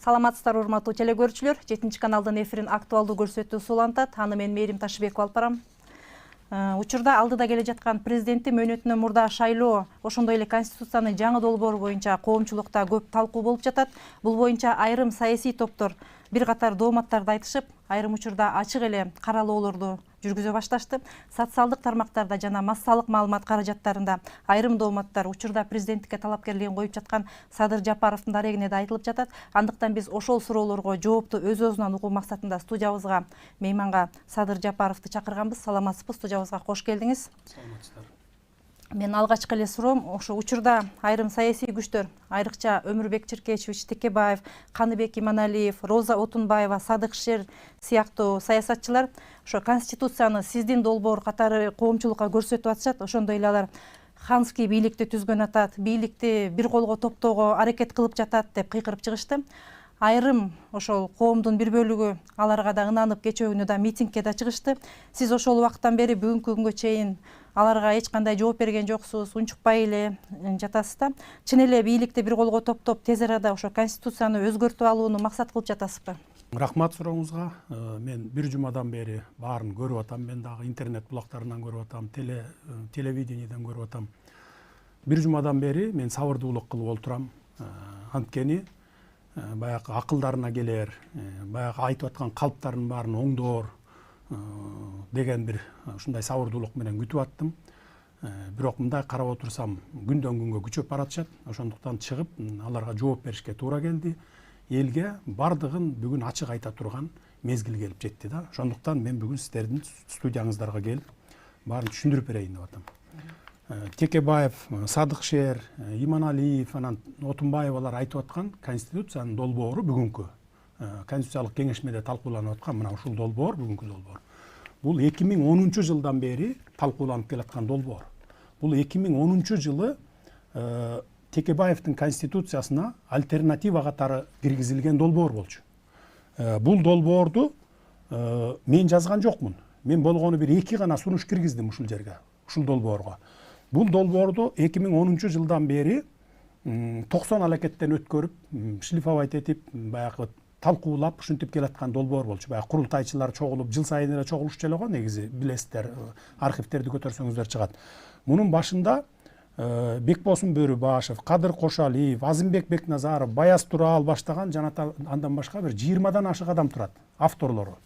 Саламатсыздар урматтуу телекөрүүчүлөр. 7 каналдын эфирин актуалдуу көрсөтүү улантат. Аны мен Мээрим Ташыбекова алып барам. Учурда алдыда келе жаткан президенттин мөөнөтүнөн мурда шайлоо, ошондой эле конституциянын жаңы долбоору боюнча коомчулукта көп талкуу болуп жатат. Бул боюнча айрым саясий топтор бир катар дооматтарды айтышып, айрым учурда ачык эле каралоолорду жүргүзө башташты. Социалдык тармактарда жана массалык маалымат каражаттарында айрым дооматтар учурда президенттикке талапкерлигин коюп жаткан Садыр Жапаровдун дарегине да айтылып жатат. Андыктан биз ошол суроолорго жоопту өз-өзүнөн угуу максатында студиябызга мейманга Садыр Жапаровду чакырганбыз. Саламатсызбы, студиябызга кош келдиңиз. Саламатсыздар. Мен алгачкы эле суроом, ошо учурда айрым саясий күчтөр, айрыкча Өмүрбек Черкечевич Текебаев, Каныбек Иманалиев, Роза Отунбаева, Садык Шер сыяктуу саясатчылар ошо конституцияны сиздин долбоор катары коомчулукка көрсөтүп атышат. Ошондой эле алар ханский бийликти түзгөн атат, бийликти бир колго топтоого аракет кылып жатат деп кыйкырып чыгышты. Айрым ошол коомдун бир бөлүгү аларга да ынанып кечээ күнү да митингке да чыгышты. Сиз ошол убакыттан бери бүгүнкү күнгө чейин аларга эч кандай жооп берген жоксуз, унчукпай эле жатасыз да. Чын эле бийликти бир колго топтоп тез арада ошо конституцияны өзгөртүп алууну максат кылып жатасызбы? Рахмат сурооңузга. Мен бир жумадан бери баарын көрүп атам. Мен дагы интернет булактарынан көрүп атам, телевидениеден көрүп атам. Бир жумадан бери мен сабырдуулук кылып отурам. Анткени баягы акылдарына келер, баягы айтып аткан калптардын баарын оңдоор деген бир ушундай сабырдуулук менен күтүп аттым. Бирок мындай карап отурсам, күндөн күнгө күчөп баратышат. Ошондуктан чыгып аларга жооп беришке туура келди. Элге бардыгын бүгүн ачык айта турган мезгил келип жетти да. Ошондуктан мен бүгүн сиздердин студияңыздарга келип баарын түшүндүрүп берейин деп атам. Текебаев, Садык Шер, Иманалиев, анан Отунбаевалар айтып аткан конституциянын долбоору бүгүнкү конституциялык кеңешмеде талкууланып аткан мына ушул долбоор, бүгүнкү долбоор. Бул 2010 жылдан бери талкууланып келаткан долбоор. Бул 2010 жылы Текебаевдин конституциясына альтернатива катары киргизилген долбоор болчу. Бул долбоорду мен жазган жокмун. Мен болгону бир 2 гана сунуш киргиздим ушул жерге, ушул долбоорго. Бул долбоорду 2010 жылдан бери 90 алакеттен өткөрүп, шлифовать этип, баягы талкуулап, ушинтип келаткан долбоор болчу. Баягы курултайчылар чогулуп, жыл сайын эле чогулушчу эле го, негизи билесиздер, архивтерди көтөрсөңүздөр чыгат. Мунун башында Бекбосун Бөрүбашев, Кадыр Кошалиев, Азимбек Бекназаров, Баяз Турал баштаган жана андан башка бир 20дан ашык адам турат, авторлору.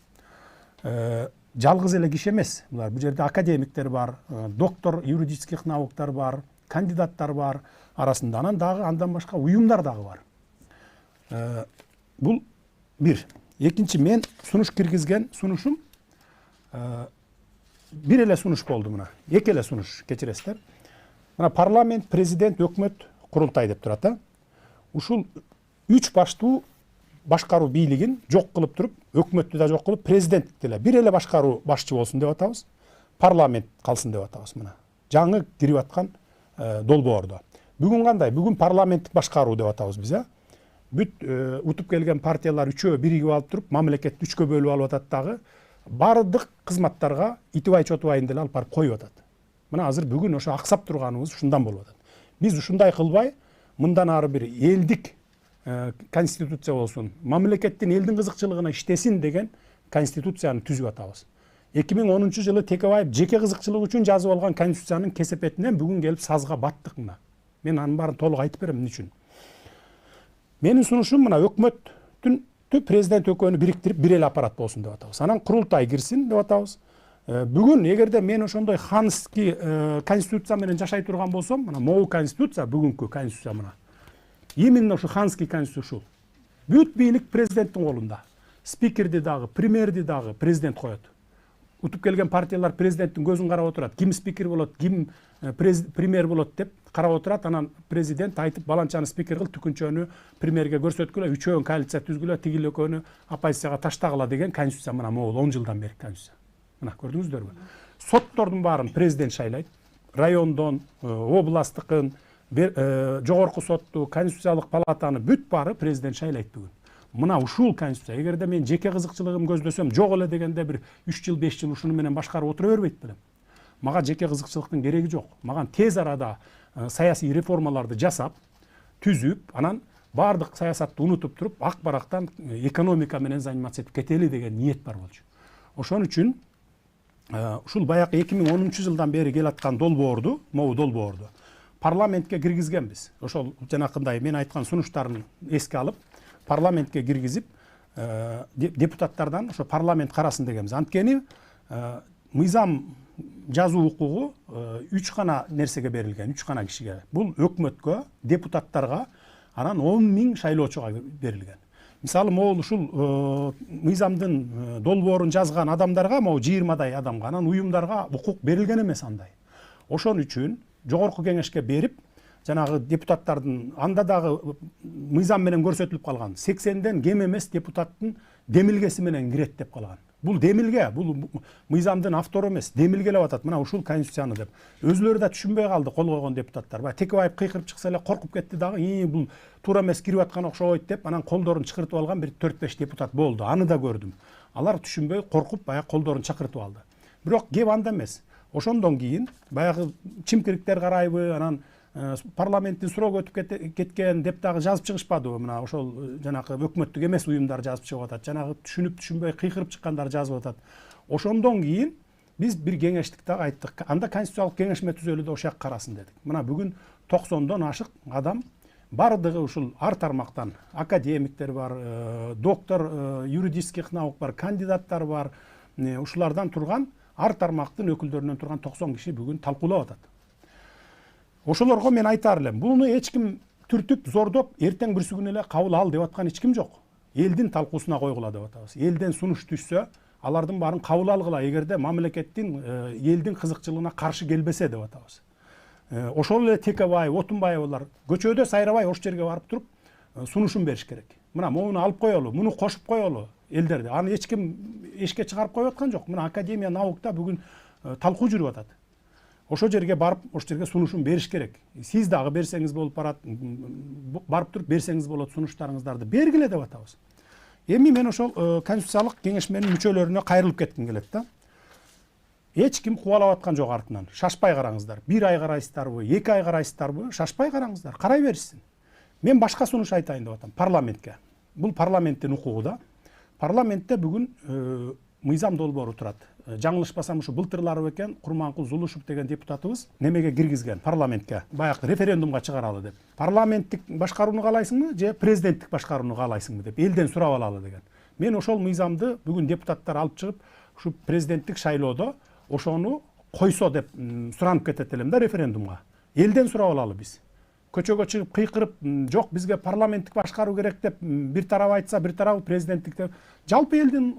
Жалгыз эле киши эмес. Булар бул жерде академиктер бар, доктор юридических науктар бар, кандидаттар бар арасында. Анан дагы андан башка уюмдар дагы бар. Бул бир. Экинчи, мен сунуш киргизген сунушум бир эле сунуш болду мына. Эки эле сунуш, кечиресиздер. Мына парламент, президент, өкмөт, курултай деп турат. Ушул 3 баштуу башкаруу бийлигин жок кылып туруп, өкмөттү да жок кылып, президенттикти эле бир эле башкаруу башчы болсун деп атабыз. Парламент калсын деп атабыз мына. Жаңы кирип аткан долбоордо. Бүгүн кандай? Бүгүн парламенттик башкаруу деп атабыз биз, Бүт утуп келген партиялар үчөө биригип алып туруп, мамлекетти 3кө бөлүп алып атат дагы. Бардык кызматтарга итибай чотубайын деле алып барып коюп атат. Мына азыр бүгүн ошо аксап турганыбыз ушундан болуп атат. Биз ушундай кылбай, мындан ары бир элдик конституция болсун, мамлекеттин элдин кызыкчылыгына иштесин деген конституцияны түзүп атабыз. 2010 жылы Текебаев жеке кызыкчылыгы үчүн жазып алган конституциянын кесепетинен бүгүн келип сазга баттык мына. Мен анын баарын толук айтып берем эмне үчүн. Менин сунушум мына өкмөттүн президент экөөнү бириктирип бир эле аппарат болсун деп атабыз. Анан курултай кирсин деп атабыз. Бүгүн эгерде мен ошондой ханский конституция менен жашай турган болсом, мына могу конституция, бүгүнкү конституция мына. Именно ушу ханский конституция. Бүт бийлик президенттин колунда. Спикерди дагы, премьерди дагы президент коет. Утуп келген партиялар президенттин көзүн карап отурат. Ким спикер болот, ким премьер болот деп карап отурат. Анан президент айтып, баланчаны спикер кыл, түкүнчөнү премьерге көрсөткүлө, үчөөн коалиция түзгүлө, тигил экөөнү оппозицияга таштагыла деген конституция мына могул 10 жылдан бери конституция. Мына көрдүңүздөрбү? Соттордун баарын президент шайлайт. Райондон, областтыкын, жогорку сотту, конституциялык палатаны бүт баары президент шайлайт бүгүн. Мына ушул конституция, эгерде мен жеке кызыкчылыгым көздөсөм, жок эле дегенде бир 3 жыл, 5 жыл ушуну менен башкарып отура бербейт белем. Мага жеке кызыкчылыктын кереги жок. Маган тез арада саясий реформаларды жасап, түзүп, анан баардык саясатты унутуп туруп ак барактан экономика менен заниматься этип кетели деген ниет бар болчу. Ошон үчүн ушул баягы 2010 жылдан бери келаткан долбоорду, могу долбоорду парламентке киргизгенбиз. Ошол жанакындай мен айткан сунуштарын эске алып, парламентке киргизип, депутаттардан ошо парламент карасын дегенбиз. Анткени мыйзам жазуу укугу 3 гана нерсеге берилген, 3 гана кишиге. Бул өкмөткө, депутаттарга, анан 10 000 шайлоочуга берилген. Мисалы, могул ушул мыйзамдын долбоорун жазган адамдарга, могу 20 адамга, анан уюмдарга укук берилген эмес андай. Ошон үчүн жогорку кеңешке берип, жанагы депутаттардын анда дагы мыйзам менен көрсөтүлүп калган 80ден кем эмес депутаттын демилгеси менен кирет деп калган. Бул демилге, бул мыйзамдын автору эмес, демилгелеп атат. Мына ушул конституцияны деп. Өзүлөрү да түшүнбөй калды кол койгон депутаттар. Бай Текебаев кыйкырып чыкса эле коркуп кетти дагы, бул туура эмес кирип аткан окшойт деп, анан колдорун чакыртып алган бир 4-5 депутат болду. Аны да көрдүм. Алар түшүнбөй коркуп баягы колдорун чакыртып алды. Бирок кеп анда эмес. Ошондон кийин баягы чимкириктер карайбы, анан парламенттин суроого өтүп кеткен деп дагы жазып чыгышпадыбы? Мына ошол жанагы өкмөттүк эмес уюмдар жазып чыгып атат. Жанагы түшүнбөй кыйкырып чыккандар жазып атат. Ошондон кийин биз бир кеңештик дагы айттык. Анда конституциялык кеңешме түзөлүүдө ошол карасын дедик. Мына бүгүн 90дон ашык адам бардыгы ушул ар тармактан академиктер бар, доктор юридических наук бар, кандидаттар бар. Ушулардан турган ар тармактын өкүлдөрүнөн турган 90 киши бүгүн талкуулап атат. Ошолорго мен айтар элем, буну эч ким түртүп, зордоп, эртең бүрсүгүн эле кабыл ал деп аткан эч ким жок. Элдин талкуусуна койгула деп атабыз. Элден сунуш түшсө, алардын баарын кабыл алгыла, эгерде мамлекеттин, элдин кызыкчылыгына каршы келбесе деп атабыз. Ошол эле Текебаев, Отунбаевлар көчөдө сайрабай ош жерге барып туруп сунушун бериш керек. Мына муну алып коелу, муну кошуп коелу элдерди. Аны эч ким эшке чыгарып коюп аткан жок. Мына Академия наукта бүгүн талкуу жүрүп атат. Ошо жерге барып, ошо жерге сунушун бериш керек. Сиз дагы берсеңиз болуп барат, барып туруп берсеңиз болот сунуштарыңыздарды бергиле деп атабыз. Эми мен ошол конституциялык кеңешменин мүчөлөрүнө кайрылып кетким келет да. Эч ким кубалап аткан жок артынан. Шашпай караңыздар. 1 ай карайсыздарбы, 2 ай карайсыздарбы? Шашпай караңыздар. Карай беришсин. Мен башка сунуш айтайын деп атам парламентке. Бул парламенттин укугу да. Парламентте бүгүн мыйзам долбоору турат. Жаңылышпасам ушу былтырлары экен Курманкул Зулушев деген депутатыбыз немеге киргизген парламентке. Баягы референдумга чыгаралы деп. Парламенттик башкарууну каалайсыңбы же президенттик башкарууну каалайсыңбы деп элден сурап алалы деген. Мен ошол мыйзамды бүгүн депутаттар алып чыгып, ушу президенттик шайлоодо ошону койсо деп суранып кетет элем да референдумга. Элден сурап алалы биз. Көчөгө чыгып кыйкырып, жок бизге парламенттик башкаруу керек деп бир тарап айтса, бир тарабы президенттик деп, жалпы элдин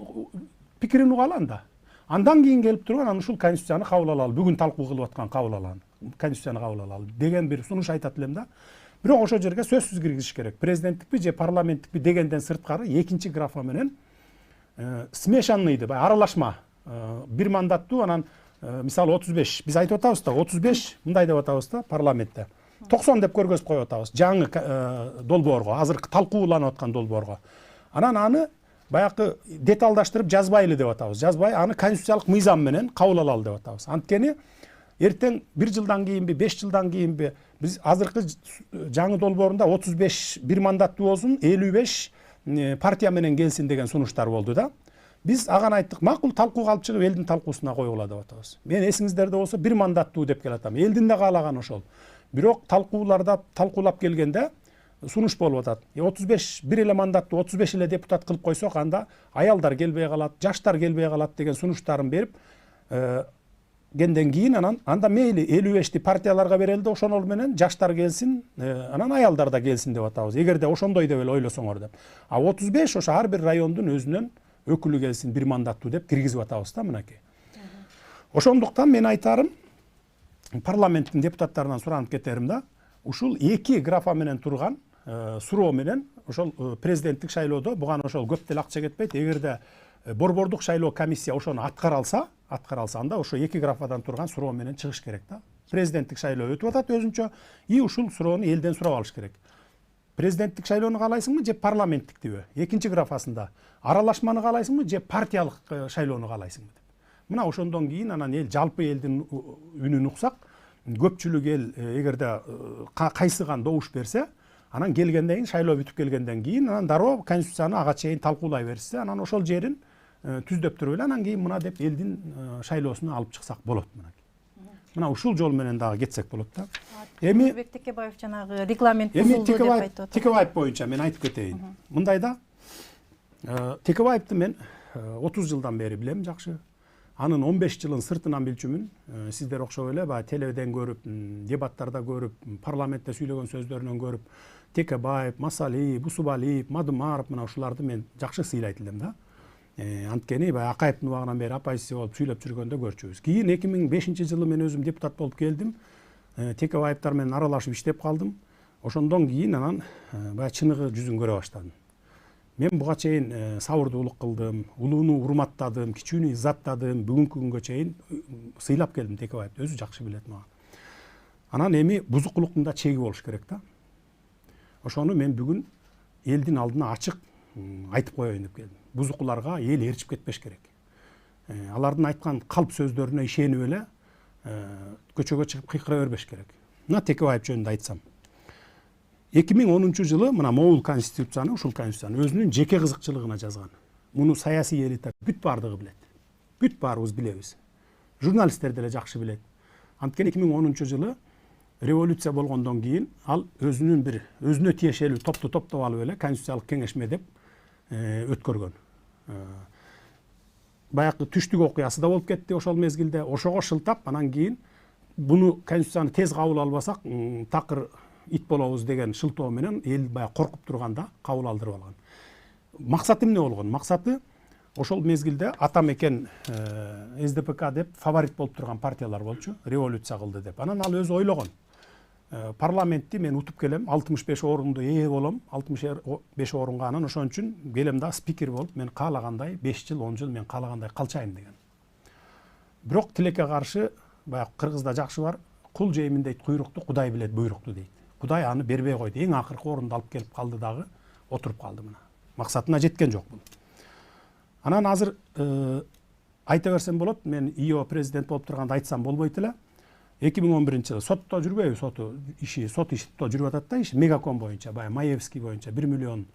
пикирин угалы анда. Андан кийин келип турган аны ушул конституцияны кабыл алалы, бүгүн талкуу кылып аткан кабыл алалы, конституцияны кабыл алалы деген бир сунуш айтат элем да. Бирок ошол жерге сөзсүз киргизиш керек. Президенттикпи же парламенттикпи дегенден сырткары экинчи графа менен смешанныйды, аралашма. Бир мандаттуу, анан мисалы 35, биз айтып атабыз да, 35 мындай деп атабыз да парламентте. 90 деп көргөзүп коюп атабыз жаңы долбоорго, азыркы талкууланып аткан долбоорго. Анан аны баягы деталдаштырып жазбайлы деп атабыз. Жазбай аны конституциялык мыйзам менен кабыл алалы деп атабыз. Анткени эртең 1 жылдан кийинби, 5 жылдан кийинби биз азыркы жаңы долбоорунда 35 бир мандаттуу болсун, 55 партия менен келсин деген сунуштар болду да. Биз аган айттык, макул талкууга алып чыгып элдин талкуусуна койгула деп атабыз. Мен эсиңиздерде болсо 1 мандаттуу деп келатам. Элдин да каалаган ошол. Бирок талкууларда талкуулап келгенде сунуш болуп атат. 35 бир эле мандаттуу 35 эле депутат кылып койсок, анда аялдар келбей калат, жаштар келбей калат деген сунуштарын берип генден кийин анда мейли 55ти партияларга берели да ошонол менен жаштар келсин, анан аялдар да келсин деп атабыз. Эгерде ошондой деп эле ойлосоңор деп. А 35 ошо ар бир райондун өзүнөн өкүлү келсин бир мандаттуу деп киргизип атабыз да мынакей. Ошондуктан мен айтарым, парламенттин депутаттарынан суранып кетерим да, ушул 2 графа менен турган суроо менен ошол президенттик шайлоодо буган ошол көп деле акча кетпейт. Эгерде борбордук шайлоо комиссия ошону аткара алса, анда ошо 2 графадан турган суроо менен чыгыш керек да. Президенттик шайлоо өтүп атат өзүнчө, ушул суроону элден сурап алыш керек. Президенттик шайлоону каалайсыңбы же парламенттиктиби? Экинчи графасында аралашманы каалайсыңбы же партиялык шайлоону каалайсыңбы деп. Мына ошондон кийин анан эл жалпы элдин үнүн уксак, көпчүлүк эл эгерде кайсыган добуш берсе, Анан келгенден кийин шайлоо бүтүп келгенден кийин анан дароо конституцияны ага чейин талкуулай беришсе, анан ошол жерин түздөп туруп эле анан кийин мына деп элдин шайлоосуна алып чыксак болот. Мына ушул жол менен дагы кетсек болот да. Эми Өмүрбек Текебаев жанагы регламент бузулду деп айтып атат. Текебаев боюнча мен айтып кетейин. Мындайда Текебаевди мен 30 жылдан бери билем жакшы. Анын 15 жылын сыртынан билчүмүн. Сиздер окшоп эле баягы телевиден көрүп, дебаттарда көрүп, парламентте сүйлөгөн сөздөрүнөн көрүп, Текебаев, Масалиев, Бусубалиев, Мадымаров мына ушуларды мен жакшы сыйлайт элем да. Анткени баягы Акаевдин убагынан бери оппозиция болуп сүйлөп жүргөндө көрчүбүз. Кийин 2005 жылы мен өзүм депутат болуп келдим. Текебаевдер менен аралашып иштеп калдым. Ошондон кийин анан баягы чыныгы жүзүн көрө баштадым. Мен буга чейин сабырдуулук кылдым, улууну урматтадым, кичүүнү иззаттадым, бүгүнкү күнгө чейин сыйлап келдим Текебаевди, өзү жакшы билет мага. Анан эми бузукулуктун да чеги болуш керек да. Ошону мен бүгүн элдин алдына ачык айтып коеюн деп келдим. Бузукуларга эл ээрчип кетпеш керек. Алардын айткан калп сөздөрүнө ишенип эле көчөгө чыгып кыйкыра бербеш керек. Мына Текебаев жөнүндө айтсам. 2010 жылы мына могул конституцияны, ушул конституцияны өзүнүн жеке кызыкчылыгына жазган. Муну саясий элита бүт бардыгы билет. Бүт баарыбыз билебиз. Журналисттер деле жакшы билет. Анткени 2010 жылы революция болгондон кийин ал өзүнө тиешелүү топту топтоп алып эле конституциялык кеңешме деп өткөргөн. Баягы түштүк окуясы да болуп кетти ошол мезгилде. Ошого шылтап анан кийин буну конституцияны тез кабыл албасак такыр ит болобуз деген шылтоо менен эл баягы коркуп турганда кабыл алдырып алган. Максаты эмне болгон? Максаты ошол мезгилде ата мекен СДПК деп фаворит болуп турган партиялар болчу, революция кылды деп. Анан ал өзү ойлогон. Парламентти мен утуп келем, 65 орунду ээ болом, 65 орунга анан ошон үчүн келем да спикер болуп мен каалагандай 5 жыл, 10 жыл мен каалагандай калчайм деген. Бирок тилекке каршы баягы кыргызда жакшы бар, кул жеймин дейт куйрукту, Кудай билет буйрукту дейт. Кудай аны бербей койду. Эң акыркы орунду алып келип калды дагы, отуруп калды мына. Максатына жеткен жок бул. Анан азыр айта берсем болот, мен ИО президент болуп турганда айтсам болбойт эле. 2011 жылы сотто жүрбөйбү, сот ишитто жүрүп атат да, Мегаком боюнча, баягы Маевский боюнча 1 миллион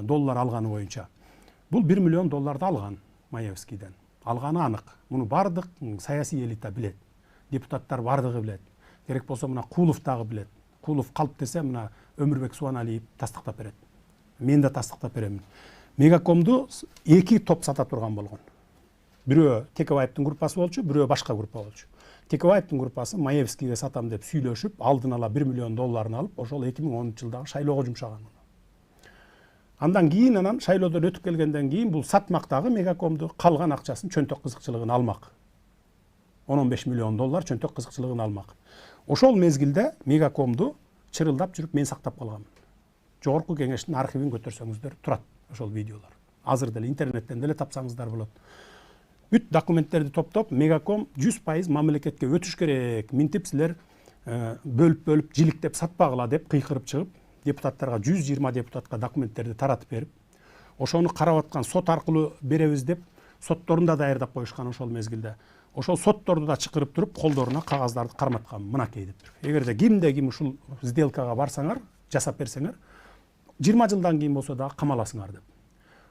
доллар алганы боюнча. Бул 1 миллион долларды алган Маевскийден. Алганы анык. Муну бардык саясий элита билет. Депутаттар бардыгы билет. Керек болсо мына Кулов дагы билет. Кулов калп десе мына Өмүрбек Субаналиев тастыктап берет. Мен да тастыктап беремин. Мегакомду 2 топ сата турган болгон. Бирөө Текебаевдин группасы болчу, бирөө башка группа болчу. Текебаевдин группасы Маевскийге сатам деп сүйлөшүп, алдын ала 1 миллион долларын алып, ошол 2010 жылдагы шайлоого жумшаган. Андан кийин анан шайлоодон өтүп келгенден кийин бул сатмактагы Мегакомду калган акчасын чөнтөк кызыкчылыгын алмак. 10-15 миллион доллар чөнтөк кызыкчылыгын алмак. Ошол мезгилде Мегакомду чырылдап жүрүп мен сактап калгам. Жогорку кеңештин архивин көтөрсөңүздөр турат ошол видеолор. Азыр деле интернеттен деле тапсаңыздар болот. Бүт документтерди топтоп, Мегаком 100% мамлекетке өтүш керек. Минтип силер бөлүп жиликтеп сатпагыла деп кыйкырып чыгып, депутаттарга 120 депутатка документтерди таратып берип, ошону карап аткан сот аркылуу беребиз деп сотторун да даярдап коюшкан ошол мезгилде. Ошол сотторду да чакырып туруп, колдоруна кагаздарды карматкан, мынакей деп туруп. Эгерде кимде ким ушул сделкага барсаңар, жасап берсеңер, 20 жылдан кийин болсо да камаласыңар деп.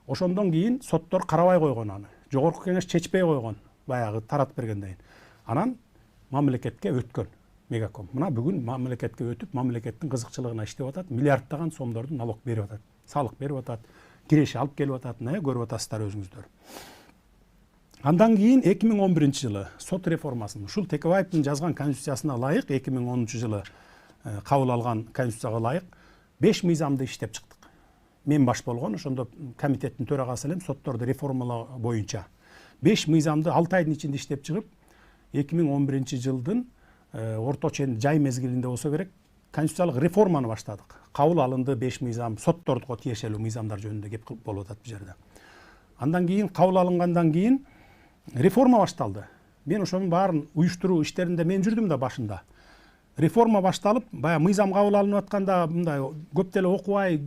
Ошондон кийин соттор карабай койгон аны. Жогорку кеңеш чечпей койгон, баягы таратып бергенден. Анан мамлекетке өткөн Мегаком. Мына бүгүн мамлекетке өтүп, мамлекеттин кызыкчылыгына иштеп атат, миллиарддаган сомдорду налог берип атат, салык берип атат, киреше алып келип атат, көрүп атасыздар өзүңүздөр. Андан кийин 2011 жылы сот реформасын, ушул Текебаевдин жазган конституциясына ылайык, 2010 жылы кабыл алган конституцияга ылайык 5 мыйзамды иштеп чыктык. Мен баш болгон, ошондо комитеттин төрагасы элем, сотторду реформалоо боюнча 5 мыйзамды 6 айдын ичинде иштеп чыгып, 2011 жылдын орто жай мезгилинде болсо керек, конституциялык реформаны баштадык. Кабыл алынды 5 мыйзам, сотторго тиешелүү мыйзамдар жөнүндө кеп болуп атат бул жерде. Андан кийин кабыл алынгандан кийин реформа башталды. Мен ошонун баарын уюштуруу иштеринде мен жүрдүм да башында. Реформа башталып, баягы мыйзам кабыл алынып атканда мындай көп деле окубай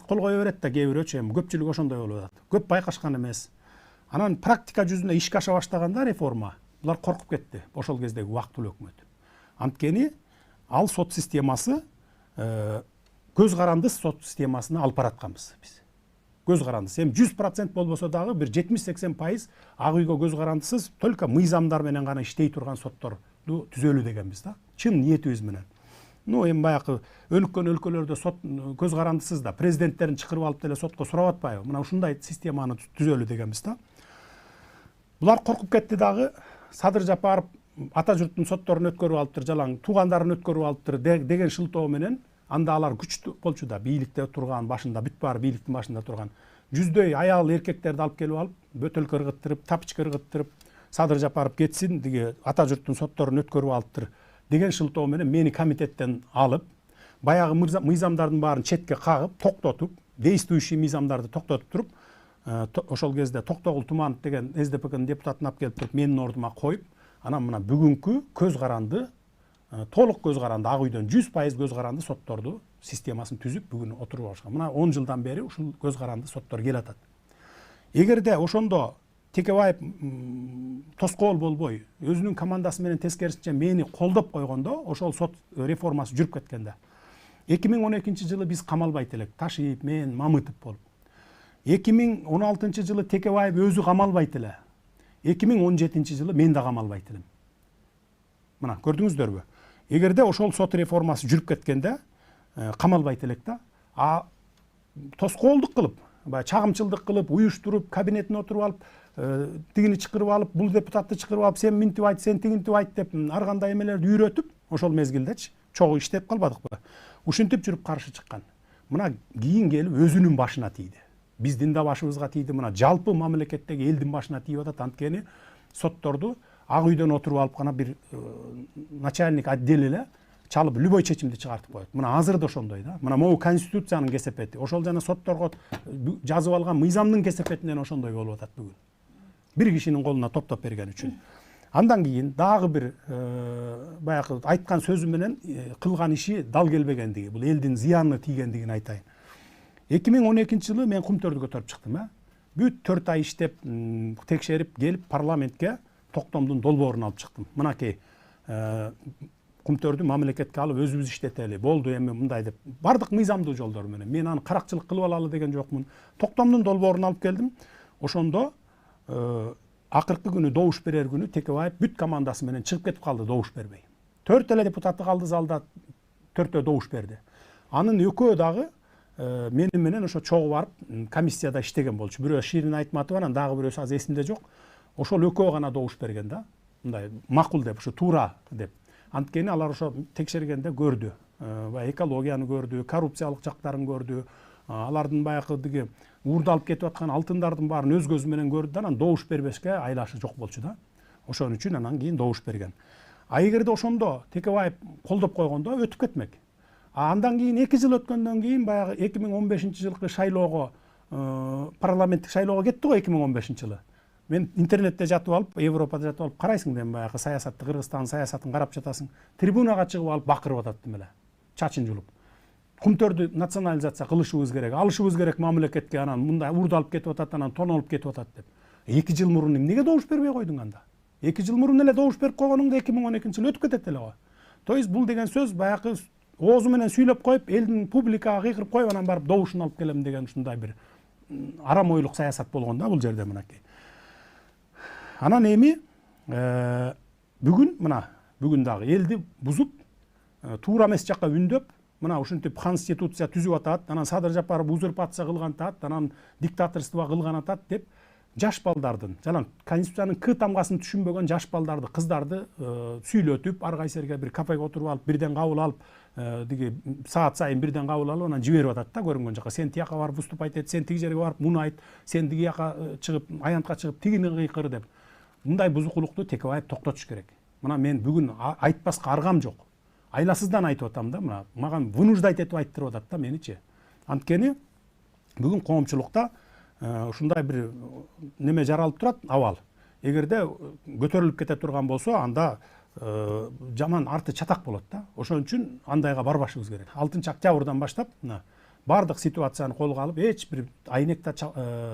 кол кое берет да кээ бирөөчү, эми көпчүлүк ошондой болуп атат. Көп байкашкан эмес. Анан практика жүзүндө ишке аша баштаганда реформа, булар коркуп кетти ошол кездеги убактылуу өкмөт. Анткени ал сот системасы көз карандысыз сот системасына алып баратканбыз биз. Көз карандысыз. Эми 100% болбосо дагы бир 70-80% ак үйгө көз карандысыз только мыйзамдар менен гана иштей турган сотторду түзөлү дегенбиз да. Чын ниетибиз менен. Эми баягы өнүккөн өлкөлөрдө сот көз карандысыз да президенттерин чакырып алып деле сотко сурап атпайбы? Мына ушундай системаны түзөлү дегенбиз да. Булар коркуп кетти дагы. Садыр Жапаров ата журттун сотторун өткөрүп алыптыр, жалаң туугандарын өткөрүп алыптыр деген шылтоо менен анда алар күчтүү болчу да, бийликте турган, башында бүт баары бийликтин башында турган жүздөй аял эркектерди алып келип алып, бөтөлкө ыргыттырып, тапочка ыргыттырып, Садыр Жапаров кетсин, деге ата журттун сотторун өткөрүп алыптыр деген шылтоо менен мени комитеттен алып, баягы мыйзамдардын баарын четке кагып, токтотуп, действующий мыйзамдарды токтотуп туруп, ошол кезде Токтогул Туманов деген СДПКнын депутатын алып келип туруп менин ордума коюп, анан мына бүгүнкү көз каранды, толук көз каранды ак үйдөн 100% көз каранды сотторду системасын түзүп бүгүн отуруп алышкан. Мына 10 жылдан бери ушул көз каранды соттор келатат. Эгерде ошондо Текебаев тоскоол болбой, өзүнүн командасы менен тескерисинче мени колдоп койгондо, ошол сот реформасы жүрүп кеткенде. 2012 жылы биз камалбайт элек, Ташиев, мен, Мамытов болуп. 2016 жылы Текебаев өзү камалбайт эле. 2017 жылы мен да камалбайт элем. Мына көрдүңүздөрбү? Эгерде ошол сот реформасы жүрүп кеткенде камалбайт элек да. А тоскоолдук кылып, баягы чагымчылдык кылып, уюштуруп, кабинетине отуруп алып, тигини чакырып алып, бул депутатты чакырып алып, сен минтип айт, сен тигинтип айт деп ар кандай эмелерди үйрөтүп, ошол мезгилдечи чогуу иштеп калбадыкпы? Ушинтип жүрүп каршы чыккан. Мына кийин келип өзүнүн башына тийди. Биздин да башыбызга тийди, мына жалпы мамлекеттеги элдин башына тийип атат. Анткени сотторду ак үйдөн отуруп алып гана бир начальник отдел эле чалып любой чечимди чыгартып коет. Мына азыр да ошондой да. Мына могу конституциянын кесепети, ошол жана сотторго жазып алган мыйзамдын кесепетинен ошондой болуп атат бүгүн. Бир кишинин колуна топтоп берген үчүн. Андан кийин дагы бир баягы айткан сөзү менен кылган иши дал келбегендиги, бул элдин зыянына тийгендигин айтайын. 2012 жылы мен Кумтөрдү көтөрүп чыктым, бүт 4 ай иштеп, текшерип келип парламентке Токтомдун долбоорун алып чыктым. Мынакей Кумтөрдү мамлекетке алып өзүбүз иштетели, болду эми мындай деп. Бардык мыйзамдуу жолдор менен. Мен аны каракчылык кылып алалы деген жокмун. Токтомдун долбоорун алып келдим. Ошондо акыркы күнү добуш берер күнү Текебаев бүт командасы менен чыгып кетип калды добуш бербей. 4 эле депутаты калды залда, 4төө добуш берди. Анын экөө дагы мени менен ошо чогуу барып комиссияда иштеген болчу. Бирөө Ширин Айтматова, анан дагы бирөөсү азыр эсимде жок. Ошол экөө гана добуш берген да. Мындай макул деп, ошо туура деп. Анткени алар ошо текшергенде көрдү. Баягы экологияны көрдү, коррупциялык жактарын көрдү. Алардын баягы диги уурда алып кетип аткан алтындардын баарын өз көзү менен көрдү да, анан добуш бербешке айлашы жок болчу да. Ошон үчүн анан кийин добуш берген. А эгерде ошондо Текебаев колдоп койгондо өтүп кетмек. Андан кийин 2 жыл өткөндөн кийин баягы 2015 жылкы шайлоого, парламенттик шайлоого кетти го 2015 жылы. Мен интернетте жатып алып, Европада жатып алып карайсың дем баягы саясатты, Кыргызстандын саясатын карап жатасың. Трибунага чыгып алып бакырып атат демеле. Чачын жулуп. Кумтөрдү национализация кылышыбыз керек, алышыбыз керек мамлекетке, анан мындай уурда алып кетип атат, анан тонолуп кетип атат деп. 2 жыл мурун эмнеге добуш бербей койдуң анда? 2 жыл мурун эле добуш берип койгонуңда 2012 жыл өтүп кетет эле го. То есть бул деген сөз баягы оозу менен сүйлөп коюп, элдин публикага кыйкырып коюп, анан барып добушун алып келем деген ушундай бир арам ойлук саясат болгон да бул жерде мынакей. Анан эми бүгүн дагы элди бузуп, туура эмес жакка үндөп, мына ушинтип конституция түзүп атат, анан Садыр Жапаров узурпация кылган атат, анан диктаторство кылган атат деп жаш балдардын, жалаң конституциянын К тамгасын түшүнбөгөн жаш балдарды, кыздарды сүйлөтүп, ар кайсырга бир кафеге отуруп алып, бирден кабыл алып, диги саат сайын бирден кабыл алып, анан жиберип атат да көрүнгөн жака. Сен тияка барып выступать эт, сен тиги жерге барып муну айт, сен тиги жака чыгып, аянтка чыгып, тигини кыйкыр деп. Мындай бузукулукту Текебаев токтотуш керек. Мына мен бүгүн айтпаска аргам жок. Айласыздан айтып атам да, мына мага вынуждать этип айттырып атат да меничи. Анткени бүгүн коомчулукта ушундай бир неме жаралып турат, абал. Эгерде көтөрүлүп кете турган болсо, анда жаман арты чатак болот да. Ошон үчүн андайга барбашыбыз керек. 6-октябрдан баштап бардык ситуацияны колго алып, эч бир айнекте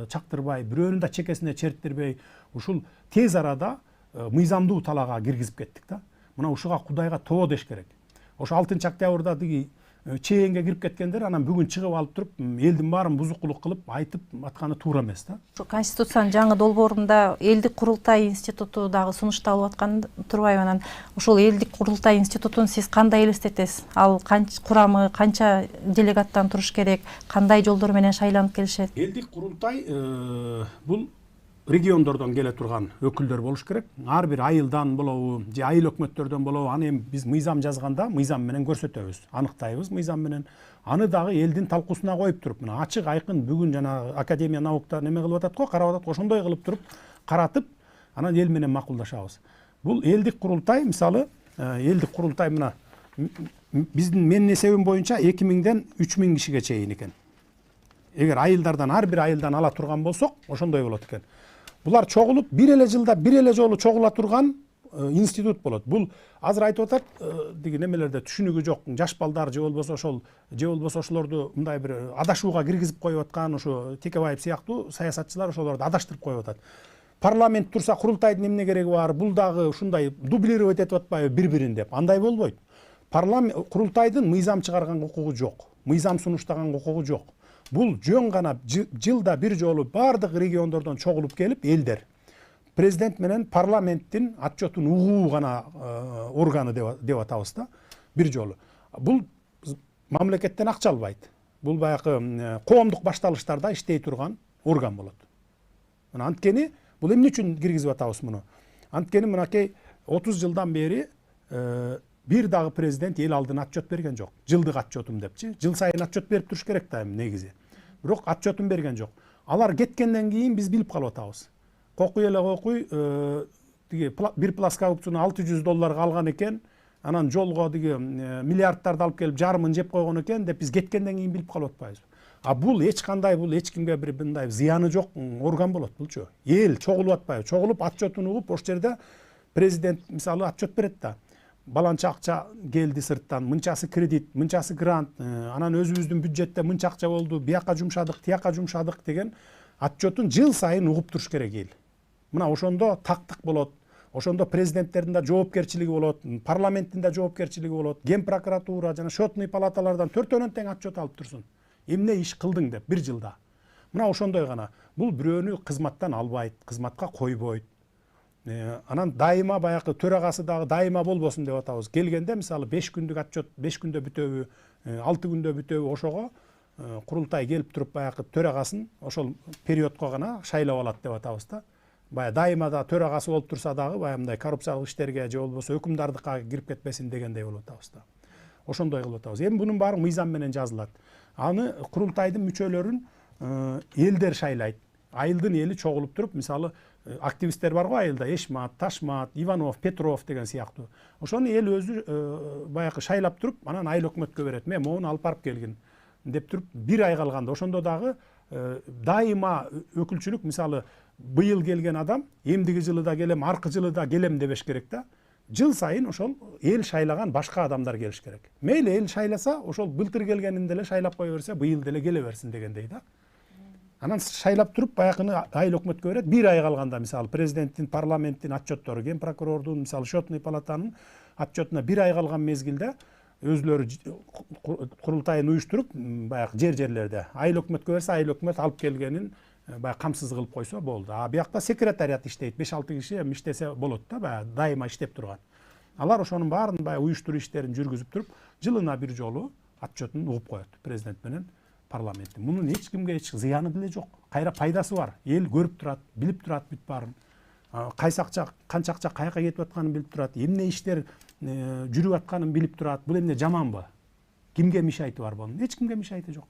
чактырбай, бирөөнүн да чекесине черттирбей, ушул тез арада мыйзамдуу талаага киргизип кеттик да. Мына ушуга Кудайга тоо деш керек. Ошо 6-октябрда диги чээнге кирип кеткендер анан бүгүн чыгып алып туруп элдин баарын бузукулук кылып айтып атканы туура эмес да. Конституциянын жаңы долбоорунда элдик курултай институту дагы сунушталып аткан турбайбы? Анан ушул элдик курултай институтун сиз кандай элестетесиз? Ал курамы канча делегаттан туруш керек? Кандай жолдор менен шайланып келишет? Элдик курултай бул региондордон келе турган өкүлдөр болуш керек. Ар бир айылдан болобу, же айыл өкмөттөрдөн болобу, аны эми биз мыйзам жазганда мыйзам менен көрсөтөбүз, аныктайбыз мыйзам менен. Аны дагы элдин талкуусуна коюп туруп, мына ачык айкын бүгүн жана Академия наукта неме кылып атат го, карап атат го, ошондой кылып туруп каратып, анан эл менен макулдашабыз. Бул элдик курултай, мисалы, элдик курултай мына биздин менин эсебим боюнча 2000ден 3000 кишиге чейин экен. Эгер айылдардан ар бир айылдан ала турган болсок, ошондой болот экен. Булар чогулуп бир эле жылда бир эле жолу чогула турган институт болот. Бул азыр айтып атат, деги немелерде түшүнүгү жок жаш балдар же болбосо ошолорду мындай бир адашууга киргизип коюп аткан ушу Текебаев сыяктуу саясатчылар ошолорду адаштырып коюп атат. Парламент турса курултайдын эмне кереги бар? Бул дагы ушундай дублировать этип атпайбы бири-бирин деп? Андай болбойт. Парламент курултайдын мыйзам чыгарган укугу жок. Мыйзам сунуштаган укугу жок. Бул жөн гана жылда бир жолу бардык региондордон чогулуп келип элдер президент менен парламенттин отчетун угуу гана органы деп атабыз да, бир жолу. Бул мамлекеттен акча албайт. Бул баягы коомдук башталыштарда иштей турган орган болот. Мына анткени бул эмне үчүн киргизип атабыз муну? Анткени мынакей 30 жылдан бери бир дагы президент эл алдына отчет берген жок. Жылдык отчетум депчи. Жыл сайын отчет берип туруш керек да негизи. Бирок отчетун берген жок. Алар кеткенден кийин биз билип калып атабыз. Кокуй эле кокуй тиги бир плоскогубцуну $600 алган экен, анан жолго тиги миллиардтарды алып келип жарымын жеп койгон экен деп биз кеткенден кийин билип калып атпайбызбы? Бул эч кимге бир мындай зыяны жок орган болот булчу. Эл чогулуп атпайбы? Чогулуп отчетун угуп, ошол жерде президент мисалы отчет берет да. Баланча акча келди сырттан, мынчасы кредит, мынчасы грант, анан өзүбүздүн бюджетте мынча акча болду, бияка жумшадык, тияка жумшадык деген отчетун жыл сайын угуп туруш керек эл. Мына ошондо тактык болот. Ошондо президенттердин да жоопкерчилиги болот, парламенттин да жоопкерчилиги болот, ген прокуратура жана счетный палаталардан төртөөнөн тең отчет алып турсун. Эмне иш кылдың деп бир жылда. Мына ошондой гана. Бул бирөөнү кызматтан албайт, кызматка койбойт. Анан дайыма баягы төрагасы дагы дайыма болбосун деп атабыз. Келгенде мисалы 5 күндүк отчет 5 күндө бүтөбү, 6 күндө бүтөбү, ошого курултай келип туруп баягы төрагасын ошол периодко гана шайлап алат деп атабыз да. Бая дайыма да төрагасы болуп турса дагы бая мындай коррупциялык иштерге же болбосо өкүмдардыкка кирип кетпесин дегендей болуп атабыз да. Ошондой кылып атабыз. Эми бунун баары мыйзам менен жазылат. Аны курултайдын мүчөлөрүн элдер шайлайт. Айылдын эли чогулуп туруп, мисалы активисттер бар го айылда, Эшмат, Ташмат, Иванов, Петров деген сыяктуу. Ошону эл өзү баягы шайлап туруп, анан айыл өкмөткө берет. Мен моуну алып барып келгин деп туруп, бир ай калганда ошондо дагы дайыма өкүлчүлүк, мисалы быйыл келген адам эмдиги жылы да келем, аркы жылы да келем дебеш керек да. Жыл сайын ошол эл шайлаган башка адамдар келиш керек. Мейли эл шайласа, ошол былтыр келгенин деле шайлап кое берсе, быйыл деле келе берсин дегендей да. Анан шайлап туруп баягыны айыл өкмөткө берет. Бир ай калганда мисалы президенттин, парламенттин отчеттору, ген прокурордун, мисалы счетный палатанын отчетуна бир ай калган мезгилде өзлөрү курултайын уюштуруп, баягы жерлерде айыл өкмөткө берсе, айыл өкмөт алып келгенин баягы камсыз кылып койсо болду. Биякта секретариат иштейт, 5-6 киши эми иштесе болот да, баягы дайыма иштеп турган. Алар ошонун баарын баягы уюштуруу иштерин жүргүзүп туруп, жылына бир жолу отчетун угуп коет президент менен парламенттин. Мунун эч кимге эч зыяны деле жок. Кайра пайдасы бар. Эл көрүп турат, билип турат бүт баарын. Кайсы акча, канча акча каяка кетип атканын билип турат, эмне иштер жүрүп атканын билип турат. Бул эмне жаманбы? Кимге мишайты бар бунун? Эч кимге мишайты жок.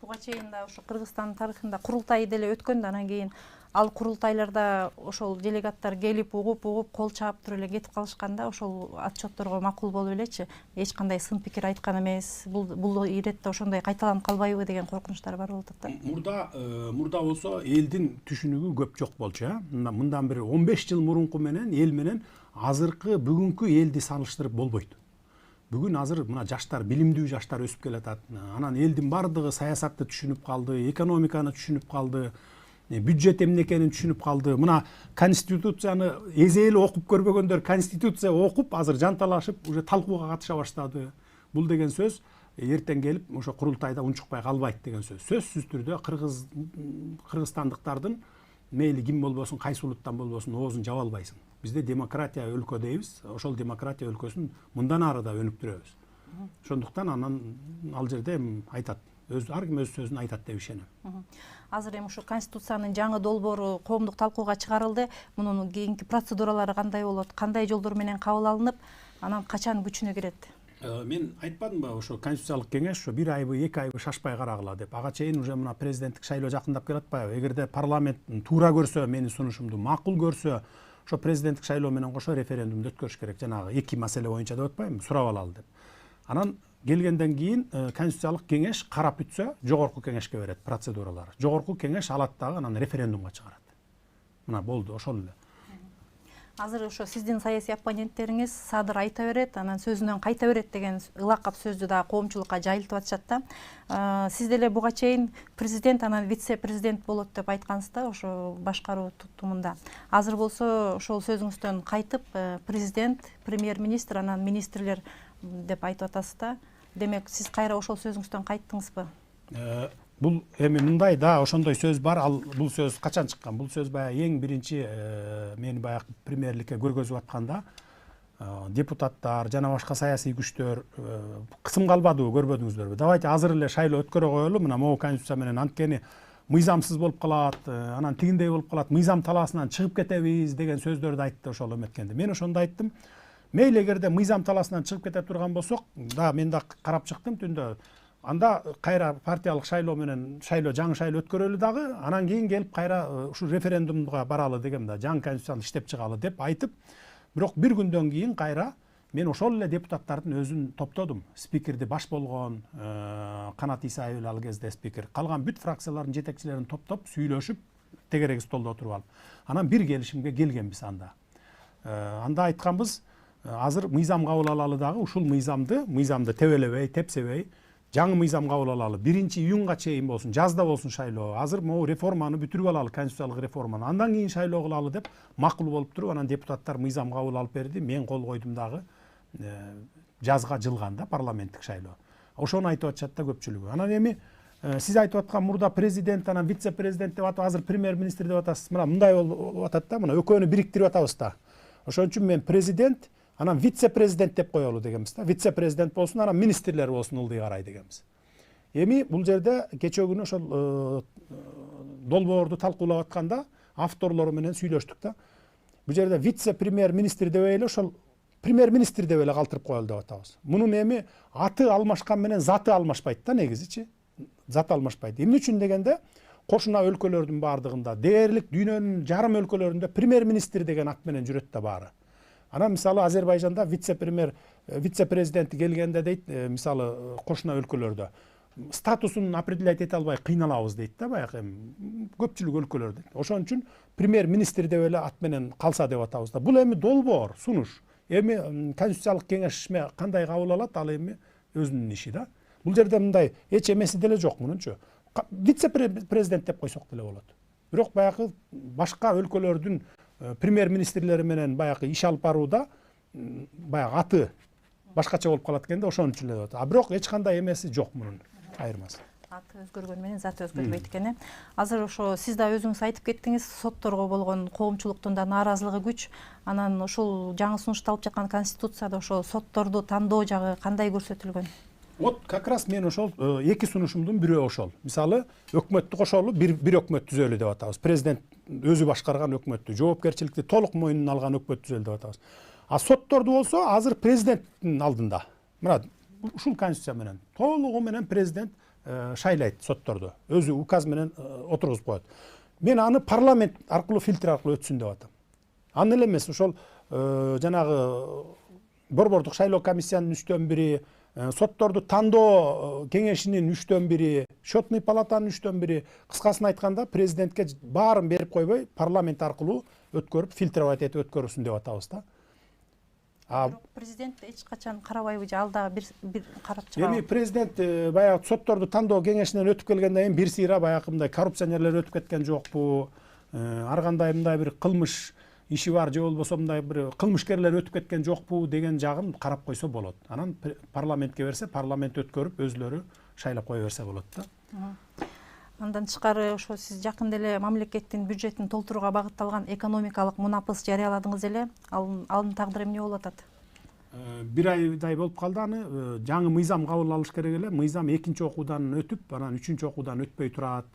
Буга чейин да ошо Кыргызстан тарыхында курултай деле өткөн да, анан кийин ал курултайларда ошол делегаттар келип угуп кол чаап туруп эле кетип калышканда ошол отчетторго макул болуп элечи, эч кандай сын пикир айткан эмес. Бул иретте ошондой кайталанып калбайбы деген коркунучтар бар болуп атат да. Мурда болсо элдин түшүнүгү көп жок болчу, мындан бир 15 жыл мурунку менен эл менен азыркы бүгүнкү элди салыштырып болбойт. Бүгүн азыр мына жаштар, билимдүү жаштар өсүп келатат. Анан элдин бардыгы саясатты түшүнүп калды, экономиканы түшүнүп калды, бюджет эмне экенин түшүнүп калды. Мына конституцияны эзели окуп көрбөгөндөр конституция окуп азыр жанталашып уже талкууга катыша баштады. Бул деген сөз эртең келип ошо курултайда унчукпай калбайт деген сөз. Сөзсүз түрдө кыргызстандыктардын мейли ким болбосун, кайсы улуттан болбосун оозун жаба албайсың. Бизде демократия өлкө дейбиз. Ошол демократия өлкөсүн мындан ары да өнүктүрөбүз. Ошондуктан анан ал жерде айтат. Ар ким өз сөзүн айтат деп ишенем. Азыр эми ушу конституциянын жаңы долбоору коомдук талкууга чыгарылды. Мунун кийинки процедуралары кандай болот, кандай жолдор менен кабыл алынып, анан качан күчүнө кирет? Мен айтпадымбы, ошо конституциялык кеңеш ошо 1 айбы, 2 айбы шашпай карагыла деп. Ага чейин уже мына президенттик шайлоо жакындап келатпайбы? Эгерде парламент туура көрсө, менин сунушумду макул көрсө, ошо президенттик шайлоо менен кошо референдумду өткөрүш керек. Жанагы 2 маселе боюнча деп атпаймынбы? Сурап алалы деп. Анан келгенден кийин конституциялык кеңеш карап бүтсө, жогорку кеңешке берет процедуралары. Жогорку кеңеш алат дагы анан референдумга чыгарат. Мына болду, ошол эле. Азыр ошо сиздин саясий оппоненттериңиз Садыр айта берет, анан сөзүнөн кайта берет деген ылакап сөздү да коомчулукка жайылтып атышат да. Сиз деле буга чейин президент анан вице-президент болот деп айткансыз да ошо башкаруу туттумунда. Азыр болсо ошол сөзүңүздөн кайтып президент, премьер-министр, анан министрлер деп айтып атасыз да. Демек сиз кайра ошол сөзүңүздөн кайттыңызбы? Бул эми мындай да, ошондой сөз бар. Ал бул сөз качан чыккан? Бул сөз баягы эң биринчи мени баягы премьерликке көргөзүп атканда депутаттар жана башка саясий күчтөр кысымга албадыбы, көрбөдүңүздөрбү? Давайте азыр эле шайлоо өткөрө коелу, мына могу конституция менен, анткени мыйзамсыз болуп калат, анан тигиндей болуп калат, мыйзам талаасынан чыгып кетебиз деген сөздөрдү айтты ошол эметкенде. Мен ошондо айттым, мейли эгерде мыйзам талаасынан чыгып кете турган болсок, да мен да карап чыктым түндө. Анда кайра партиялык шайлоо менен жаңы шайлоо өткөрөлү дагы, анан кийин келип кайра ушу референдумга баралы дегем да, жаңы конституцияны иштеп чыгалы деп айтып, бирок бир күндөн кийин кайра мен ошол эле депутаттардын өзүн топтодум. Спикерди баш болгон Канат Исаев эле ал кезде спикер, калган бүт фракциялардын жетекчилерин топтоп, сүйлөшүп, тегерек столдо отуруп алып, анан бир келишимге келгенбиз анда. Анда айтканбыз, азыр мыйзам кабыл алалы дагы, ушул мыйзамды тебелебей, тепсебей, жаңы мыйзам кабыл алалы. 1-июнга чейин болсун, жазда болсун шайлоо. Азыр могу реформаны бүтүрүп алалы, конституциялык реформаны. Андан кийин шайлоо кылалы деп макул болуп туруп, анан депутаттар мыйзам кабыл алып берди. Мен кол койдум дагы. Жазга жылганда парламенттик шайлоо. Ошону айтып атышат да көпчүлүгү. Анан эми сиз айтып аткан мурда президент, анан вице-президент деп атып, азыр премьер-министр деп атасыз. Мына мындай болуп атат да, мына экөөнү бириктирип атабыз да. Ошон үчүн мен президент, анан вице-президент деп коелу дегенбиз да. Вице-президент болсун, анан министрлер болсун ылдый карай дегенбиз. Эми бул жерде кечээ күнү ошол долбоорду талкуулап атканда авторлору менен сүйлөштүк да. Бул жерде вице-премьер-министр дебей эле ошол премьер-министр деп эле калтырып коелу деп атабыз. Мунун эми аты алмашкан менен заты алмашпайт да, негизичи. Заты алмашпайт. Эмне үчүн дегенде, кошуна өлкөлөрдүн баардыгында, дээрлик дүйнөнүн жарым өлкөлөрүндө премьер-министр деген ат менен жүрөт да баары. Анан мисалы Азербайжанда вице-президент келгенде дейт, мисалы кошуна өлкөлөрдө статусун определять эте албай кыйналабыз дейт да, баягы көпчүлүк өлкөлөрдө. Ошон үчүн премьер-министр деп эле ат менен калса деп атабыз да. Бул эми долбоор, сунуш. Эми конституциялык кеңешме кандай кабыл алат, ал эми өзүнүн иши да. Бул жерде мындай эч эмеси деле жок мунунчу. Вице-президент деп койсок деле болот. Бирок баягы башка өлкөлөрдүн премьер-министрлери менен баягы иш алып барууда баягы аты башкача болуп калат экенде, ошон үчүн эле. А бирок эч кандай эмеси жок мунун айырмасы. Аты өзгөргөнү менен заты өзгөрбөйт экен. Азыр ошо сиз да өзүңүз айтып кеттиңиз, сотторго болгон коомчулуктун да нааразылыгы күч. Анан ошол жаңы сунушталып жаткан конституцияда ошо сотторду тандоо жагы кандай көрсөтүлгөн? Вот как раз мен ошол эки сунушумдун бирөө ошол. Мисалы, өкмөттү кошолу, бир өкмөт түзөлү деп атабыз. Президент өзү башкарган өкмөттү, жоопкерчиликти толук мойнуна алган өкмөт түзөлү деп атабыз. А сотторду болсо азыр президенттин алдында. Мына ушул конституция менен толугу менен президент шайлайт сотторду. Өзү указ менен отургузуп коет. Мен аны парламент аркылуу, фильтр аркылуу өтсүн деп атам. Аны эле эмес, ошол жанагы борбордук шайлоо комиссиянын 3/1, сотторду тандоо кеңешинин 3/1, счетный палатанын 3/1, кыскасын айтканда президентке баарын берип койбой, парламент аркылуу өткөрүп, фильтровать этип өткөрүлсүн деп атабыз да. Президент эч качан карабайбы же, ал дагы бир карап чыгабы? Эми президент баягы сотторду тандоо кеңешинен өтүп келгенден кийин бир сыйра баягы мындай коррупционерлер өтүп кеткен жокпу, ар кандай мындай бир кылмыш иши бар же болбосо мындай бир кылмышкерлер өтүп кеткен жокпу деген жагын карап койсо болот. Анан парламентке берсе, парламент өткөрүп өзлөрү шайлап кое берсе болот да. Андан тышкары ошо сиз жакында эле мамлекеттин бюджетин толтурууга багытталган экономикалык мунапыс жарыяладыңыз эле. Анын тагдыры эмне болуп атат? Бир айдай болуп калды аны. Жаңы мыйзам кабыл алыш керек эле. Мыйзам экинчи окуудан өтүп, анан үчүнчү окуудан өтпөй турат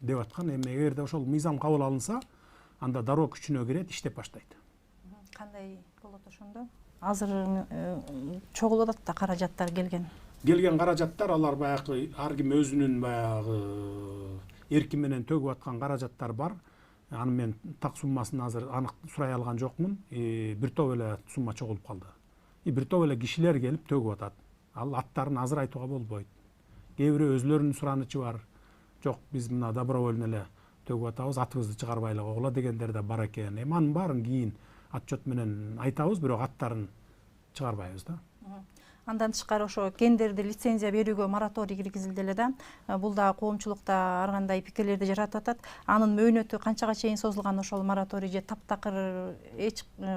деп аткан. Эми эгерде ошол мыйзам кабыл алынса, анда дароо күчүнө кирет, иштеп баштайт. Кандай болот ошондо? Азыр чогулуп атат да каражаттар келген. Келген каражаттар алар баягы ар ким өзүнүн баягы эрки менен төгүп аткан каражаттар бар. Аны мен так суммасын азыр анык сурай алган жокмун. Бир топ эле сумма чогулуп калды. Бир топ эле кишилер келип төгүп атат. Ал аттарын азыр айтууга болбойт. Кээ бирөө өзлөрүнүн суранычы бар. Жок, биз мына добровольно эле төгүп атабыз, атыбызды чыгарбайлы койгула дегендер да бар экен. Анын баарын кийин отчет менен айтабыз, бирок аттарын чыгарбайбыз да. Андан тышкары ошо кендерди лицензия берүүгө мораторий киргизилди эле да. Бул да коомчулукта ар кандай пикирлерди жаратып атат. Анын мөөнөтү канчага чейин созулган ошол мораторий же таптакыр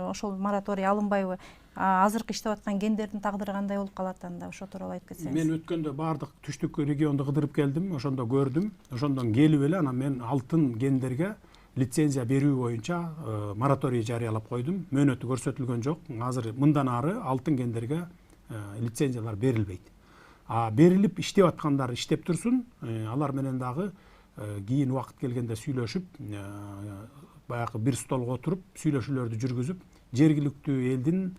ошол мораторий алынбайбы? Азыркы иштеп аткан кендердин тагдыры кандай болуп калат анда? Ошо тууралуу айтып кетсеңиз. Мен өткөндө баардык түштүк регионду кыдырып келдим, ошондо көрдүм. Ошондон келип эле анан мен алтын кендерге лицензия берүү боюнча мораторий жарыялап койдум. Мөөнөтү көрсөтүлгөн жок. Азыр мындан ары алтын кендерге лицензиялар берилбейт. Берилип иштеп аткандар иштеп турсун, алар менен дагы кийин убакыт келгенде сүйлөшүп, баягы бир столго отуруп, сүйлөшүүлөрдү жүргүзүп, жергиликтүү элдин,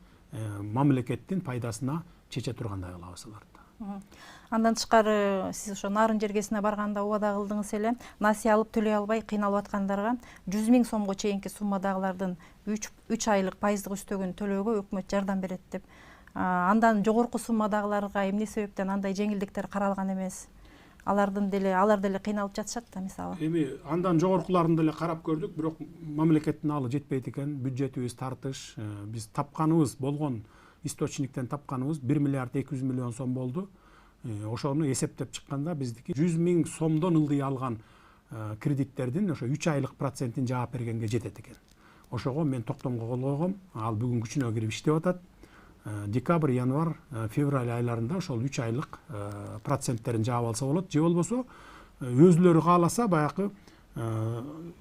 мамлекеттин пайдасына чече тургандай кылабыз аларды. Андан тышкары сиз ошо нарын жергесине барганда убада кылдыңыз эле, насыя алып төлөй албай кыйналып аткандарга 100 000 сомго чейинки суммадагылардын 3 айлык пайыздык үстөгүн төлөөгө өкмөт жардам берет деп. Андан жогорку суммадагыларга эмне себептен андай жеңилдиктер каралган эмес? Алар деле кыйналып жатышат да мисалы. Эми андан жогоркуларын деле карап көрдүк, бирок мамлекеттин алы жетпейт экен, бюджетибиз тартыш. Биз тапканыбыз болгон источниктен тапканыбыз 1 миллиард 200 миллион сом болду. Ошону эсептеп чыкканда биздики 100 000 сомдон ылдый алган кредиттердин ошо 3 айлык процентин жаап бергенге жетет экен. Ошого мен токтомго кол койгом. Ал бүгүн күчүнө кирип иштеп атат. Декабрь, январь, февраль айларында ошол 3 айлык проценттерин жаап алса болот. Же болбосо өзлөрү кааласа баягы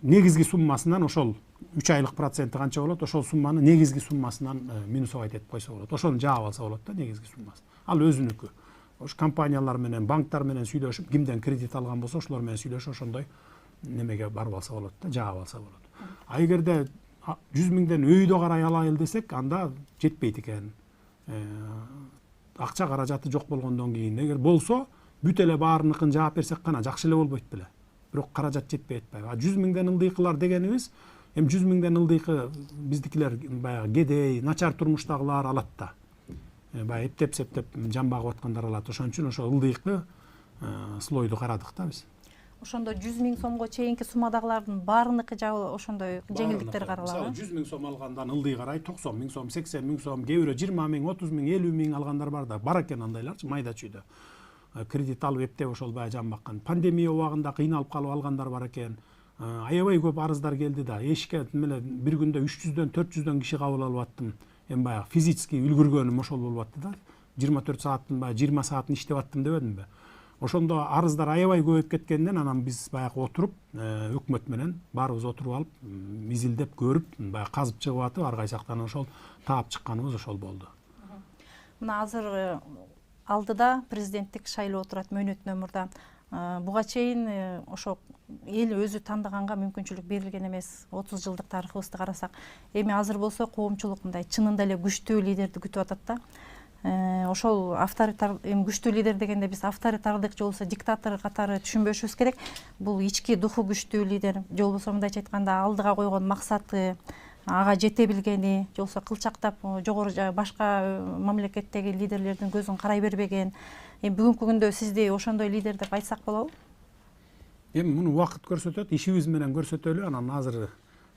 негизги суммасынан ошол 3 айлык проценти канча болот, ошол сумманы негизги суммасынан минусовать этип койсо болот. Ошону жаап алса болот да негизги суммасын. Ал өзүнүкү. Ош компаниялар менен, банктар менен сүйлөшүп, кимден кредит алган болсо, ошолор менен сүйлөшүп ошондой немеге барып алса болот да, жаап алса болот. Эгерде 100 000ден өйдө карай алайын десек, анда жетпейт экен. Акча каражаты жок болгондон кийин, эгер болсо, бүт эле баарыныкын жаап берсек гана жакшы эле болбойт беле. Бирок каражат жетпей атпайбы. 100 000ден ылдыйкылар дегенибиз, эми 100 000ден ылдыйкы биздикилер баягы кедей, начар турмуштагылар алат да. Баягы эптеп-септеп жан багып аткандар алат. Ошон үчүн ошо ылдыйкы слойду карадык да биз. Ошондо 100 000 сомго чейинки суммадагылардын баарыныкы жабы ошондой жеңилдиктер каралабы. 100 000 сом алгандан ылдый карай 90 000 сом, 80 000 сом, кээ бирөө 20 000, 30 000, 50 000 алгандар бар да. Бар экен андайларчы майда чүйдө. Кредит алып эптеп ошол баягы жан баккан. Пандемия убагында кыйналып калып алгандар бар экен. Аябай көп арыздар келди да. Эшикке меле бир күндө 300дөн 400дөн киши кабыл алып аттым. Эми баягы физически үлгүргөнүм ошол болуп атты да. 24 сааттын баягы 20 саатын иштеп аттым дебедимби? Ошондо арыздар аябай көбөйүп кеткенден анан биз баягы отуруп, өкмөт менен баарыбыз отуруп алып, изилдеп көрүп, баягы казып чыгып атып, ар кайсактан ошол таап чыкканыбыз ошол болду. Мына азыр алдыда президенттик шайлоо турат мөөнөттүн өмүрдө. Буга чейин ошо эл өзү тандыганга мүмкүнчүлүк берилген эмес. 30 жылдык тарыхыбызды карасак, эми азыр болсо коомчулук мындай чынында эле күчтүү лидерди күтүп атат да. Ошол авторитар, эми күчтүү лидер дегенде биз авторитардык же болбосо диктатор катары түшүнбөшүбүз керек. Бул ички духу күчтүү лидер, же болбосо мындайча айтканда алдыга койгон максаты, ага жете билгени, же болбосо кылчактап жогору башка мамлекеттеги лидерлердин көзүн карай бербеген. Эми бүгүнкү күндө сизди ошондой лидер деп айтсак болобу? Эми муну убакыт көрсөтөт, ишибиз менен көрсөтөлү, анан азыр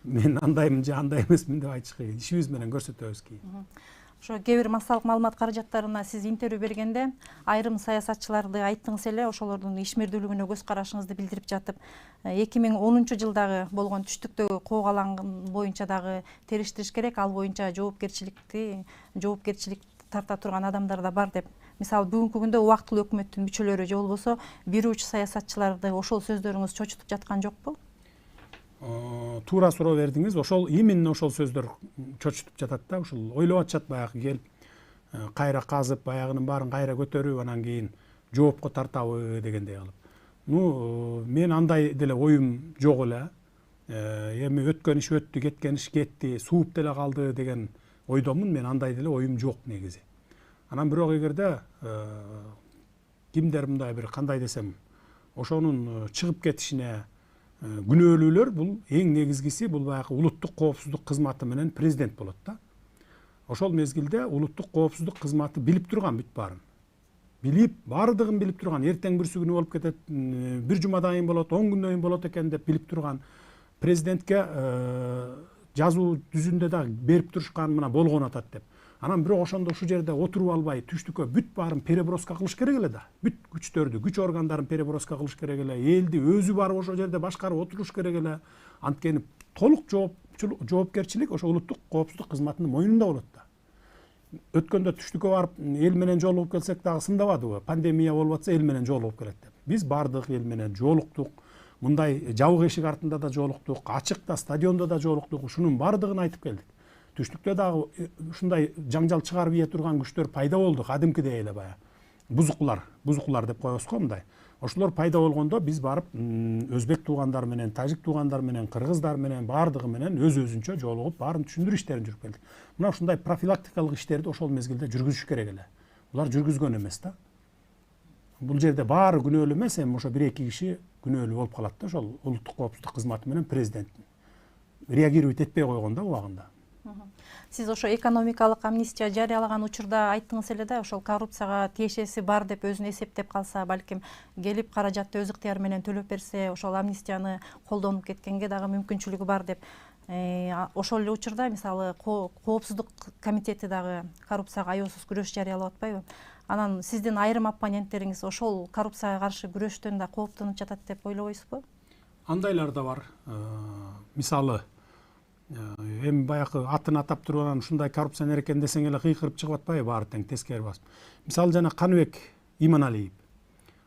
мен андаймын же андай эмесмин деп айтышка кыйын. Ишибиз менен көрсөтөбүз кийин. Ошо кээ бир массалык маалымат каражаттарына сиз интервью бергенде айрым саясатчыларды айттыңыз эле, ошолордун ишмердүүлүгүнө көз карашыңызды билдирип жатып, 2010 жылдагы болгон түштүктөгү кок алаңы боюнча дагы териштириш керек, ал боюнча жоопкерчилик тарта турган адамдар да бар деп. Мисалы бүгүнкү күндө убактылуу өкмөттүн мүчөлөрү же болбосо бир уч саясатчыларды ошол сөздөрүңүз чочутуп жаткан жокпу? Туура суроо бердиңиз. Ошол именно ошол сөздөр чочутуп жатат да. Ушул ойлоп атышат баягы келип, кайра казып, баягынын баарын кайра көтөрүп, анан кийин жоопко тартабы дегендей кылып. Мен андай деле оюм жок эле. Эми өткөн иш өттү, кеткен иш кетти, сууп деле калды деген ойдомун. Мен андай деле оюм жок негизи. Анан бирок эгерде кимдер мындай бир кандай десем, ошонун чыгып кетишине күнөөлүүлөр, бул эң негизгиси бул баягы улуттук коопсуздук кызматы менен президент болот да. Ошол мезгилде улуттук коопсуздук кызматы билип турган бүт баарын. Билип, баардыгын билип турган, эртең бүрсү күнү болуп кетет, бир жумадан кийин болот, 10 күндөн кийин болот экен деп билип турган президентке жазуу түзүндө да берип турушкан, мына болгон атат деп. Анан бирок ошондо ушул жерде отуруп албай, түштүккө бүт баарын переброска кылыш керек эле да. Бүт күчтөрдү, күч органдарын переброска кылыш керек эле. Элди өзү барып ошол жерде башкарып отуруш керек эле. Анткени толук жоопкерчилик ошо улуттук коопсуздук кызматынын мойнунда болот да. Өткөндө түштүккө барып эл менен жолугуп келсек дагы сындабадыбы? Пандемия болуп атса эл менен жолугуп келет деп. Биз бардык эл менен жолуктук. Мындай жабык эшик артында да жолуктук, ачыкта, стадиондо да жолуктук. Ушунун бардыгын айтып келдик. Түштүктө дагы ушундай жаңжал чыгарып ийе турган күчтөр пайда болду, кадимкидей эле баягы. Бузуклар деп коебуз го мындай. Ошолор пайда болгондо биз барып өзбек туугандар менен, тажик туугандар менен, кыргыздар менен бардыгы менен өз-өзүнчө жолугуп, баарын түшүндүрүү иштерин жүрүп келдик. Мына ушундай профилактикалык иштерди ошол мезгилде жүргүзүш керек эле. Булар жүргүзгөн эмес да. Бул жерде баары күнөөлүү эмес, эми ошо 1-2 киши күнөөлүү болуп калат да, ошол улуттук коопсуздук кызматы менен президенттин реагировать этпей койгондо убагында. Сиз ошо экономикалык амнистия жарыялаган учурда айттыңыз эле да, ошол коррупцияга тиешеси бар деп өзүн эсептеп калса, балким келип каражатты өз ыктыяры менен төлөп берсе, ошол амнистияны колдонуп кеткенге дагы мүмкүнчүлүгү бар деп. Ошол эле учурда мисалы коопсуздук комитети дагы коррупцияга аяосуз күрөш жарыялап атпайбы? Анан сиздин айрым оппоненттериңиз ошол коррупцияга каршы күрөштөн да кооптонуп жатат деп ойлобойсузбу? Андайлар да бар. Мисалы эми баягы атын атап туруп анан ушундай коррупционер экен десең эле кыйкырып чыгып атпайбы, баары тең тескери басып. Мисалы жана Каныбек Иманалиев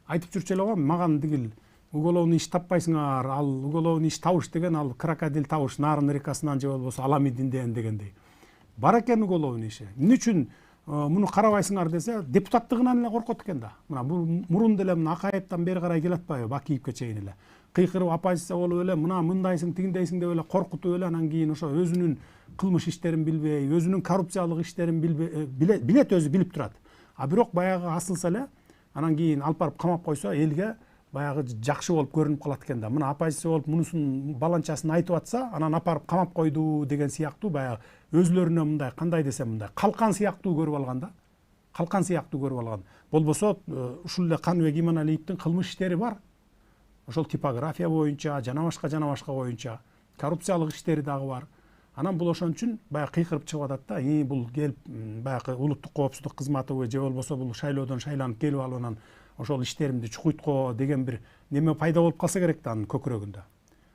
айтып жүрчү эле го, маган тигил уголовный иш таппайсыңар, ал уголовный иш табыш деген ал крокодил табыш Нарын рекасынан же болбосо Аламидинден дегендей. Бар экен уголовный иши. Эмне үчүн муну карабайсыңар десе, депутаттыгынан эле коркот экен да. Мына бул мурун деле мына Акаевден бери карай келатпайбы, Бакиевке чейин эле. Кыйкырып оппозиция болуп эле, мына мындайсың, тигиндейсиң деп эле коркутуп эле, анан кийин ошо өзүнүн кылмыш иштерин билбей, өзүнүн коррупциялык иштерин билет, өзү билип турат. А бирок баягы асылса эле, анан кийин алып барып камап койсо, элге баягы жакшы болуп көрүнүп калат экен да. Мына оппозиция болуп мунусун баланчасын айтып атса, анан апарып камап койду деген сыяктуу баягы өзлөрүнө мындай кандай десем мындай калкан сыяктуу көрүп алган да. Калкан сыяктуу көрүп алган. Болбосо ушул эле Каныбек Иманалиевдин кылмыш иштери бар. Ошол типография боюнча, жана башка боюнча коррупциялык иштери дагы бар. Анан бул ошон үчүн баягы кыйкырып чыгып атат да, бул келип баягы улуттук коопсуздук кызматыбы же болбосо бул шайлоодон шайланып келип алып анан ошол иштеримди чукуйтко деген бир неме пайда болуп калса керек да анын көкүрөгүндө.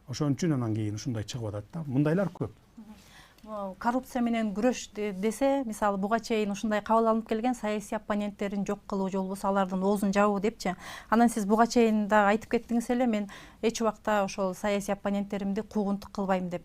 Ошон үчүн анан кийин ушундай чыгып атат да. Мындайлар көп. Коррупция менен күрөш десе, мисалы буга чейин ушундай кабыл алынып келген саясий оппоненттерин жок кылуу же болбосо алардын оозун жабуу депчи. Анан сиз буга чейин да айтып кеттиңиз эле, мен эч убакта ошол саясий оппоненттеримди куугунтук кылбайм деп.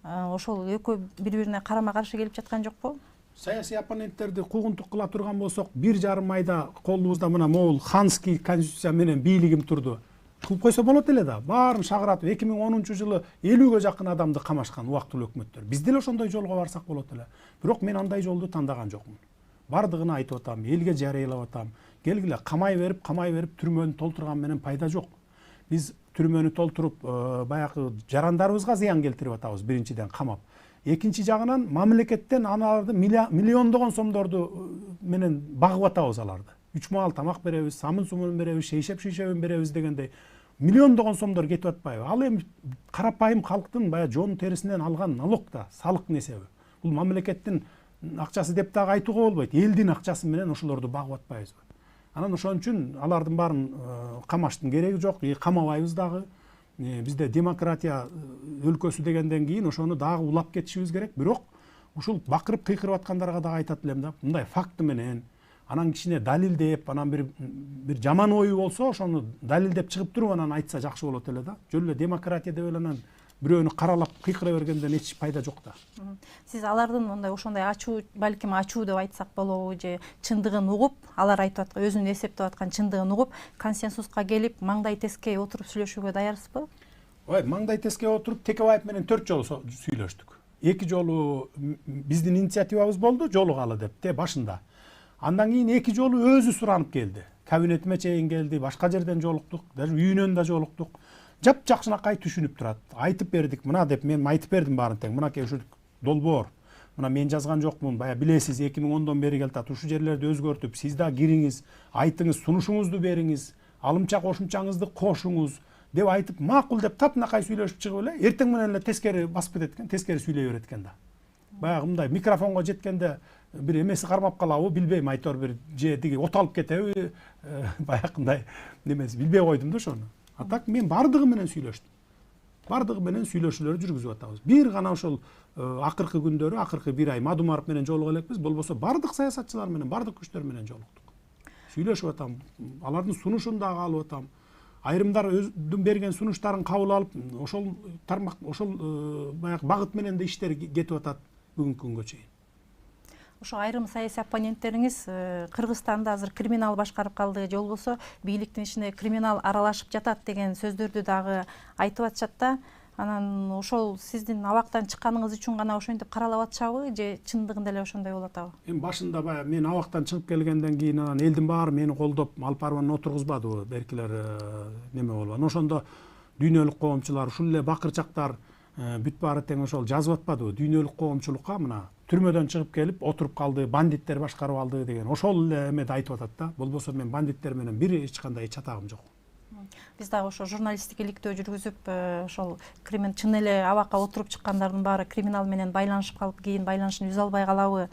Ошол экөө бири-бирине карама-каршы келип жаткан жокпу? Саясий оппоненттерди куугунтук кыла турган болсок, 1,5 айда колубузда мына могул ханский конституция менен бийлигим турду. Кылып койсо болот эле да. Баарын шагыратып 2010-жылы 50-ге жакын адамды камашкан убактылуу өкмөттөр. Биз деле ошондой жолго барсак болот эле. Бирок мен андай жолду тандаган жокмун. Бардыгын айтып атам, элге жарыялап атам. Келгиле камай берип түрмөнү толтурган менен пайда жок. Биз түрмөнү толтуруп баягы жарандарыбызга зыян келтирип атабыз, биринчиден камап. Экинчи жагынан мамлекеттен аналарды миллиондогон сомдорду менен багып атабыз аларды. 3 маал тамак беребиз, самын сумун беребиз, шейшеп-шейшебин беребиз дегендей миллиондогон сомдор кетип атпайбы? Ал эми карапайым калктын баягы жон терисинен алган налог да, салыктын эсеби. Бул мамлекеттин акчасы деп дагы айтууга болбойт. Элдин акчасы менен ошолорду багып атпайбызбы? Анан ошон үчүн алардын баарын камаштын кереги жок, камабайбыз дагы. Бизде демократия өлкөсү дегенден кийин ошону дагы улап кетишибиз керек. Бирок ушул бакырып кыйкырып аткандарга дагы айтат элем да, мындай факты менен, анан кичине далилдеп, анан бир жаман ою болсо ошону далилдеп чыгып туруп анан айтса жакшы болот эле да. Жөн эле демократия деп эле анан бирөөнү каралап кыйкыра бергенден эч пайда жок да. Сиз алардын мындай ошондой ачуу, балким ачуу деп айтсак болобу, же чындыгын угуп, алар айтып аткан, өзүнүн эсептеп аткан чындыгын угуп, консенсуска келип, маңдай тескей отуруп сүйлөшүүгө даярсызбы? Ой, маңдай тескей отуруп Текебаев менен 4 жолу сүйлөштүк. 2 жолу биздин инициативабыз болду, жолугалы деп, башында. Андан кийин 2 жолу өзү суранып келди. Кабинетиме чейин келди, башка жерден жолуктук, даже үйүнөн да жолуктук. Жапжакшынакай түшүнүп турат. Айтып бердик, мына деп мен айтып бердим баарын тең. Мынакей ушул долбоор. Мына мен жазган жокмун, бая билесиз 2010дон бери келатат. Ушул жерлерди өзгөртүп, сиз да кириңиз, айтыңыз, сунушуңузду бериңиз, алымча кошумчаңызды кошуңуз деп айтып, макул деп татынакай сүйлөшүп чыгып эле, эртең менен эле тескери басып кетет экен, тескери сүйлөй берет экен да. Баягы мындай микрофонго жеткенде бир эмеси кармап калабы, билбейм, айтор бир же тиги от алып кетеби, баягындай немеси билбей койдум да ошону. А так мен бардыгы менен сүйлөштүм. Бардыгы менен сүйлөшүүлөрдү жүргүзүп атабыз. Бир гана ошол акыркы күндөрү, акыркы 1 ай Мадумаров менен жолуга элекпиз, болбосо бардык саясатчылар менен, бардык күчтөр менен жолуктук. Сүйлөшүп атам, алардын сунушун дагы алып атам. Айрымдар өздүн берген сунуштарын кабыл алып, ошол тармак, ошол баягы багыт менен да иштер кетип атат бүгүнкү күнгө чейин. Ошо айрым саясий оппоненттериңиз Кыргызстанда азыр криминал башкарып калды, же болбосо бийликтин ичине криминал аралашып жатат деген сөздөрдү дагы айтып атышат да. Анан ошол сиздин абактан чыкканыңыз үчүн гана ошентип каралап атышабы, же чындыгында эле ошондой болуп атабы? Эми башында баягы мен абактан чыгып келгенден кийин анан элдин баары мени колдоп алып барып анан отургузбадыбы, беркилер неме болуп. Анан ошондо дүйнөлүк коомчулар, ушул эле бакырчактар бүт баары тең ошол жазып атпадыбы? Дүйнөлүк коомчулукка мына түрмөдөн чыгып келип отуруп калды, бандиттер башкарып алды деген. Ошол эле эмеди айтып атат да. Болбосо мен бандиттер менен бир эч кандай чатагым жок. Биз дагы ошо журналисттик иликтөө жүргүзүп, ошол чын эле абакка отуруп чыккандардын баары криминал менен байланышып калып, кийин байланышын үзө албай калабы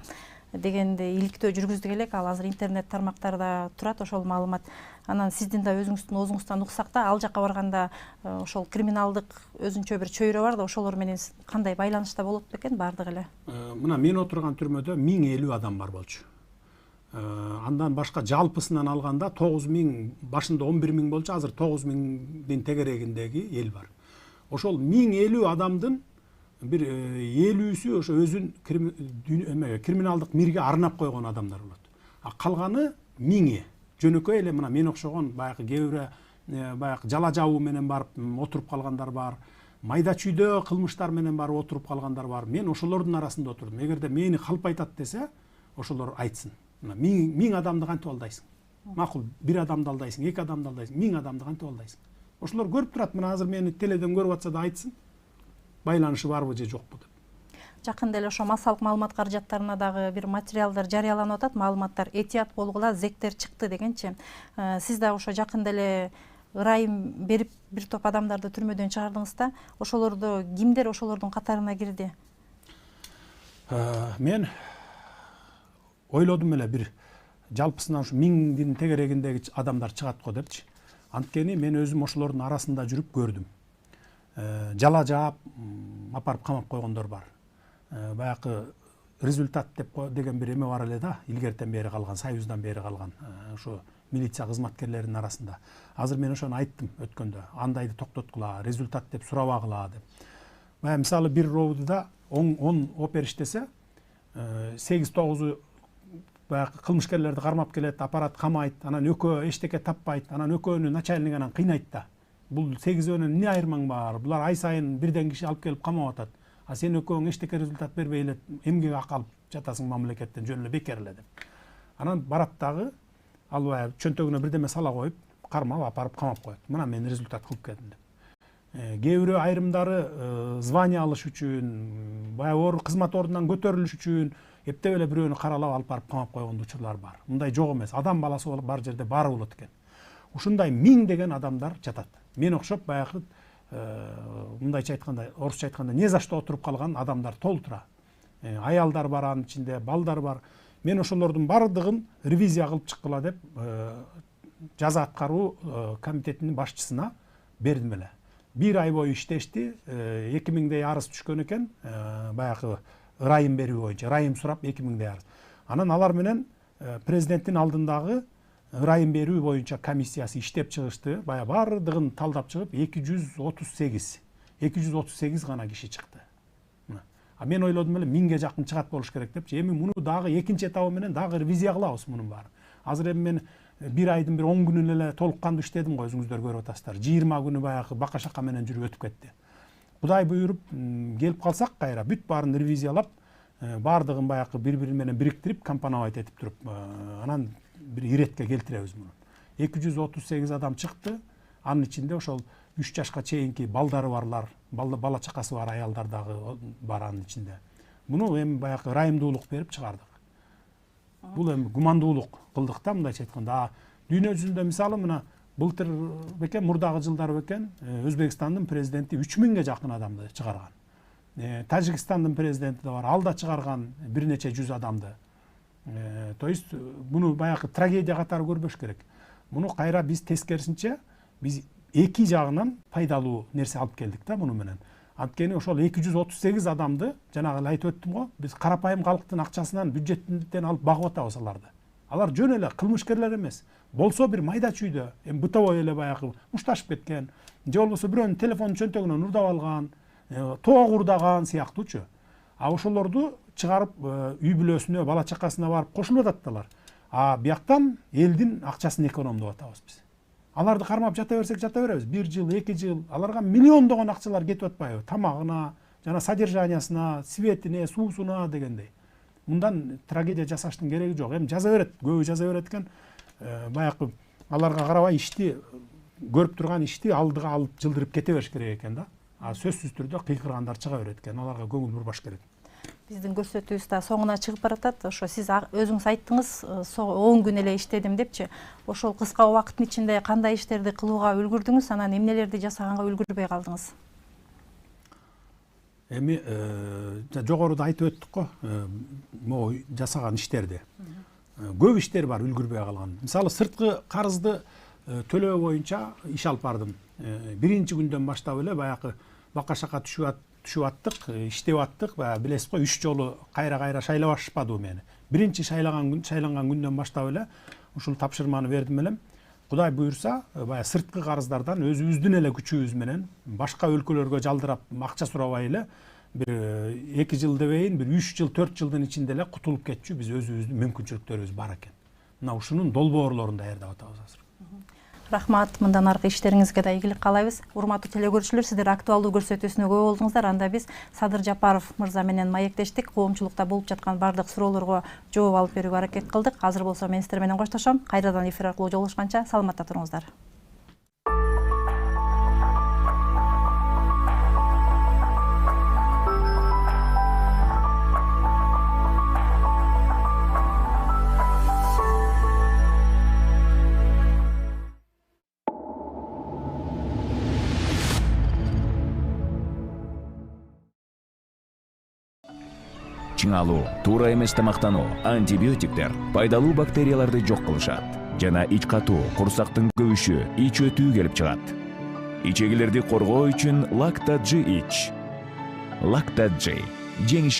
дегенди иликтөө жүргүздүк элек. Ал азыр интернет тармактарда турат ошол маалымат. Анан сиздин да өзүңүздүн оозуңуздан уксак да, ал жакка барганда ошол криминалдык өзүнчө бир чөйрө бар да, ошолор менен кандай байланышта болот бекен бардыгы эле? Мына мен отурган түрмөдө 1050 адам бар болчу. Андан башка жалпысынан алганда 9000, башында 11000 болчу, азыр 9000дин тегерегиндеги эл бар. Ошол 1050 адамдын бир 50-сү ошо өзүн криминалдык мирге арнап койгон адамдар болот. А калганы 1000 жөнөкөй эле мына мен окшогон баягы кээ бирөө баягы жала жабуу менен барып отуруп калгандар бар. Майда чүйдө кылмыштар менен барып отуруп калгандар бар. Мен ошолордун арасында отурдум. Эгерде мени калп айтат десе, ошолор айтсын. 1000 адамды кантип алдайсың? Макул, 1 адамды алдайсың, 2 адамды алдайсың, 1000 адамды кантип алдайсың? Ошолор көрүп турат, мына азыр мени теледен көрүп атса да айтсын. Байланышы барбы же жокпу деп. Жакында эле ошо массалык маалымат каражаттарына дагы бир материалдар жарыяланып атат, маалыматтар этият болгула, зектер чыкты дегенчи. Сиз да ошо жакында эле ырайым берип бир топ адамдарды түрмөдөн чыгардыңыз да, ошолорду кимдер ошолордун катарына кирди? Мен ойлодум эле бир жалпысынан ушу 1000дин тегерегиндеги адамдар чыгат го депчи. Анткени мен өзүм ошолордун арасында жүрүп көрдүм. Жала жаап, апарып камап койгондор бар. Баягы результат деген бир эме бар эле да, илгертен бери калган, Союздан бери калган ошо милиция кызматкерлеринин арасында. Азыр мен ошону айттым өткөндө. Андайды токтоткула, результат деп сурабагыла деп. Баягы мисалы бир роудуда 10 опер иштесе, 8-9 баягы кылмышкерлерди кармап келет, аппарат камайт, анан экөө эчтеке таппайт, анан экөөнү начальник анан кыйнайт да. Бул 8өөнүн эмне айырмаң бар? Булар ай сайын бирден киши алып келип камап атат. А сен экөөң эчтеке результат бербей эле эмгек акы алып жатасың мамлекеттен, жөн эле бекер эле деп. Анан барат дагы албай чөнтөгүнө бирдеме сала коюп, кармап апарып камап коет. Мына мен результат кылып келдим деп. Кээ бирөө айрымдары звание алыш үчүн, баягы кызмат ордунан көтөрүлүш үчүн эптеп эле бирөөнү каралап алып барып камап койгон учурлар бар. Мындай жок эмес. Адам баласы бар жерде баары болот экен. Ушундай 1000 деген адамдар жатат. Мен окшоп баягы мындайча айтканда, орусча айтканда, не за что отуруп калган адамдар толтура. аялдар бар анын ичинде, балдар бар. Мен ошолордун бардыгын ревизия кылып чыккыла деп жаза аткаруу комитетинин башчысына бердим эле. 1 ай бою иштешти, 2000дей арыз түшкөн экен, баягы ырайым берүү боюнча, ырайым сурап 2000дей арыз. Анан алар менен президенттин алдындагы ырайым берүү боюнча комиссиясы иштеп чыгышты. Бая бардыгын талдап чыгып 238 гана киши чыкты. А мен ойлодум эле 1000ге жакын чыгат болуш керек депчи. Эми муну дагы экинчи этабы менен дагы ревизия кылабыз мунун баарын. Азыр эми мен 1 айдын 10 күнүн эле толук кандуу иштедим го, өзүңүздөр көрүп атасыздар. 20 күнү баягы бака шака менен жүрүп өтүп кетти. Кудай буйруп келип калсак кайра бүт баарын ревизиялап, бардыгын баягы бири-бири менен бириктирип, компоновать этип туруп, анан бир иретке келтиребиз муну. 238 адам чыкты. Анын ичинде ошол 3 жашка чейинки балдары барлар, бала чакасы бар аялдар дагы бар анын ичинде. Муну эми баягы ырайымдуулук берип чыгардык. Бул эми гумандуулук кылдык да, мындайча айтканда. Дүйнө жүзүндө мисалы мына былтыр бекен, мурдагы жылдар бекен, Өзбекстандын президенти 3000ге жакын адамды чыгарган. Тажикстандын президенти да бар, ал да чыгарган бир нече жүз адамды. То есть муну баягы трагедия катары көрбөш керек. Муну кайра биз тескерисинче биз эки жагынан пайдалуу нерсе алып келдик да муну менен. Анткени ошол 238 адамды, жанагы эле айтып өттүм го, биз карапайым калктын акчасынан, бюджеттен алып багып атабыз аларды. Алар жөн эле кылмышкерлер эмес. Болсо бир майда чүйдө, эми бытовой эле баягы мушташып кеткен, же болбосо бирөөнүн телефон чөнтөгүнөн урдап алган, тоок урдаган сыяктуучу. А ошолорду чыгарып үй бүлөсүнө, бала чакасына барып кошулуп атат алар. А бияктан элдин акчасын экономдоп атабыз биз. Аларды кармап жата берсек жата беребиз. 1 жыл, 2 жыл, аларга миллиондогон акчалар кетип атпайбы? Тамагына, жана содержаниясына, светине, суусуна дегендей. Мындан трагедия жасаштын кереги жок. Эми жаза берет, көбү жаза берет экен. Баягы аларга карабай ишти, көрүп турган ишти алдыга алып жылдырып кете бериш керек экен да. А сөзсүз түрдө кыйкыргандар чыга берет экен. Аларга көңүл бурбаш керек. Биздин көрсөтүүбүз да соңуна чыгып баратат. Ошо сиз өзүңүз айттыңыз, 10 күн эле иштедим депчи. Ошол кыска убакыттын ичинде кандай иштерди кылууга үлгүрдүңүз, анан эмнелерди жасаганга үлгүрбөй калдыңыз? Эми жогоруда айтып өттүк го, могу жасаган иштерди. Көп иштер бар үлгүрбөй калган. Мисалы сырткы карызды төлөө боюнча иш алып бардым. Биринчи күндөн баштап эле баягы бака шака түшүп аттык, иштеп аттык, баягы билесиз го, 3 жолу кайра шайлап ашпады мени. Биринчи шайланган күндөн баштап эле ушул тапшырманы бердим элем. Кудай буйрса, баягы сырткы карыздардан өзүбүздүн эле күчүбүз менен башка өлкөлөргө жалдырап акча сурабай эле бир 2 жыл дебейин, бир 3 жыл, 4 жылдын ичинде эле кутулуп кетчү биз өзүбүздүн мүмкүнчүлүктөрүбүз бар экен. Мына ушунун долбоорлорун даярдап атабыз азыр. Рахмат, мындан аркы иштериңизге да ийгилик каалайбыз. Урматтуу телекөрүүчүлөр, сиздер актуалдуу көрсөтүүсүнө күбө болдуңуздар. Анда биз Садыр Жапаров мырза менен маектештик. Коомчулукта болуп жаткан бардык суроолорго жооп алып берүүгө аракет кылдык. Азыр болсо мен сиздер менен коштошом. Кайрадан эфир аркылуу жолугушканча саламатта туруңуздар. Чыңалуу, туура эмес тамактануу, антибиотиктер пайдалуу бактерияларды жок кылышат жана ич катуу, курсактын көбүшү, ич өтүү келип чыгат. Ичегилерди коргоо үчүн Lacta G ич. Lacta G жеңиш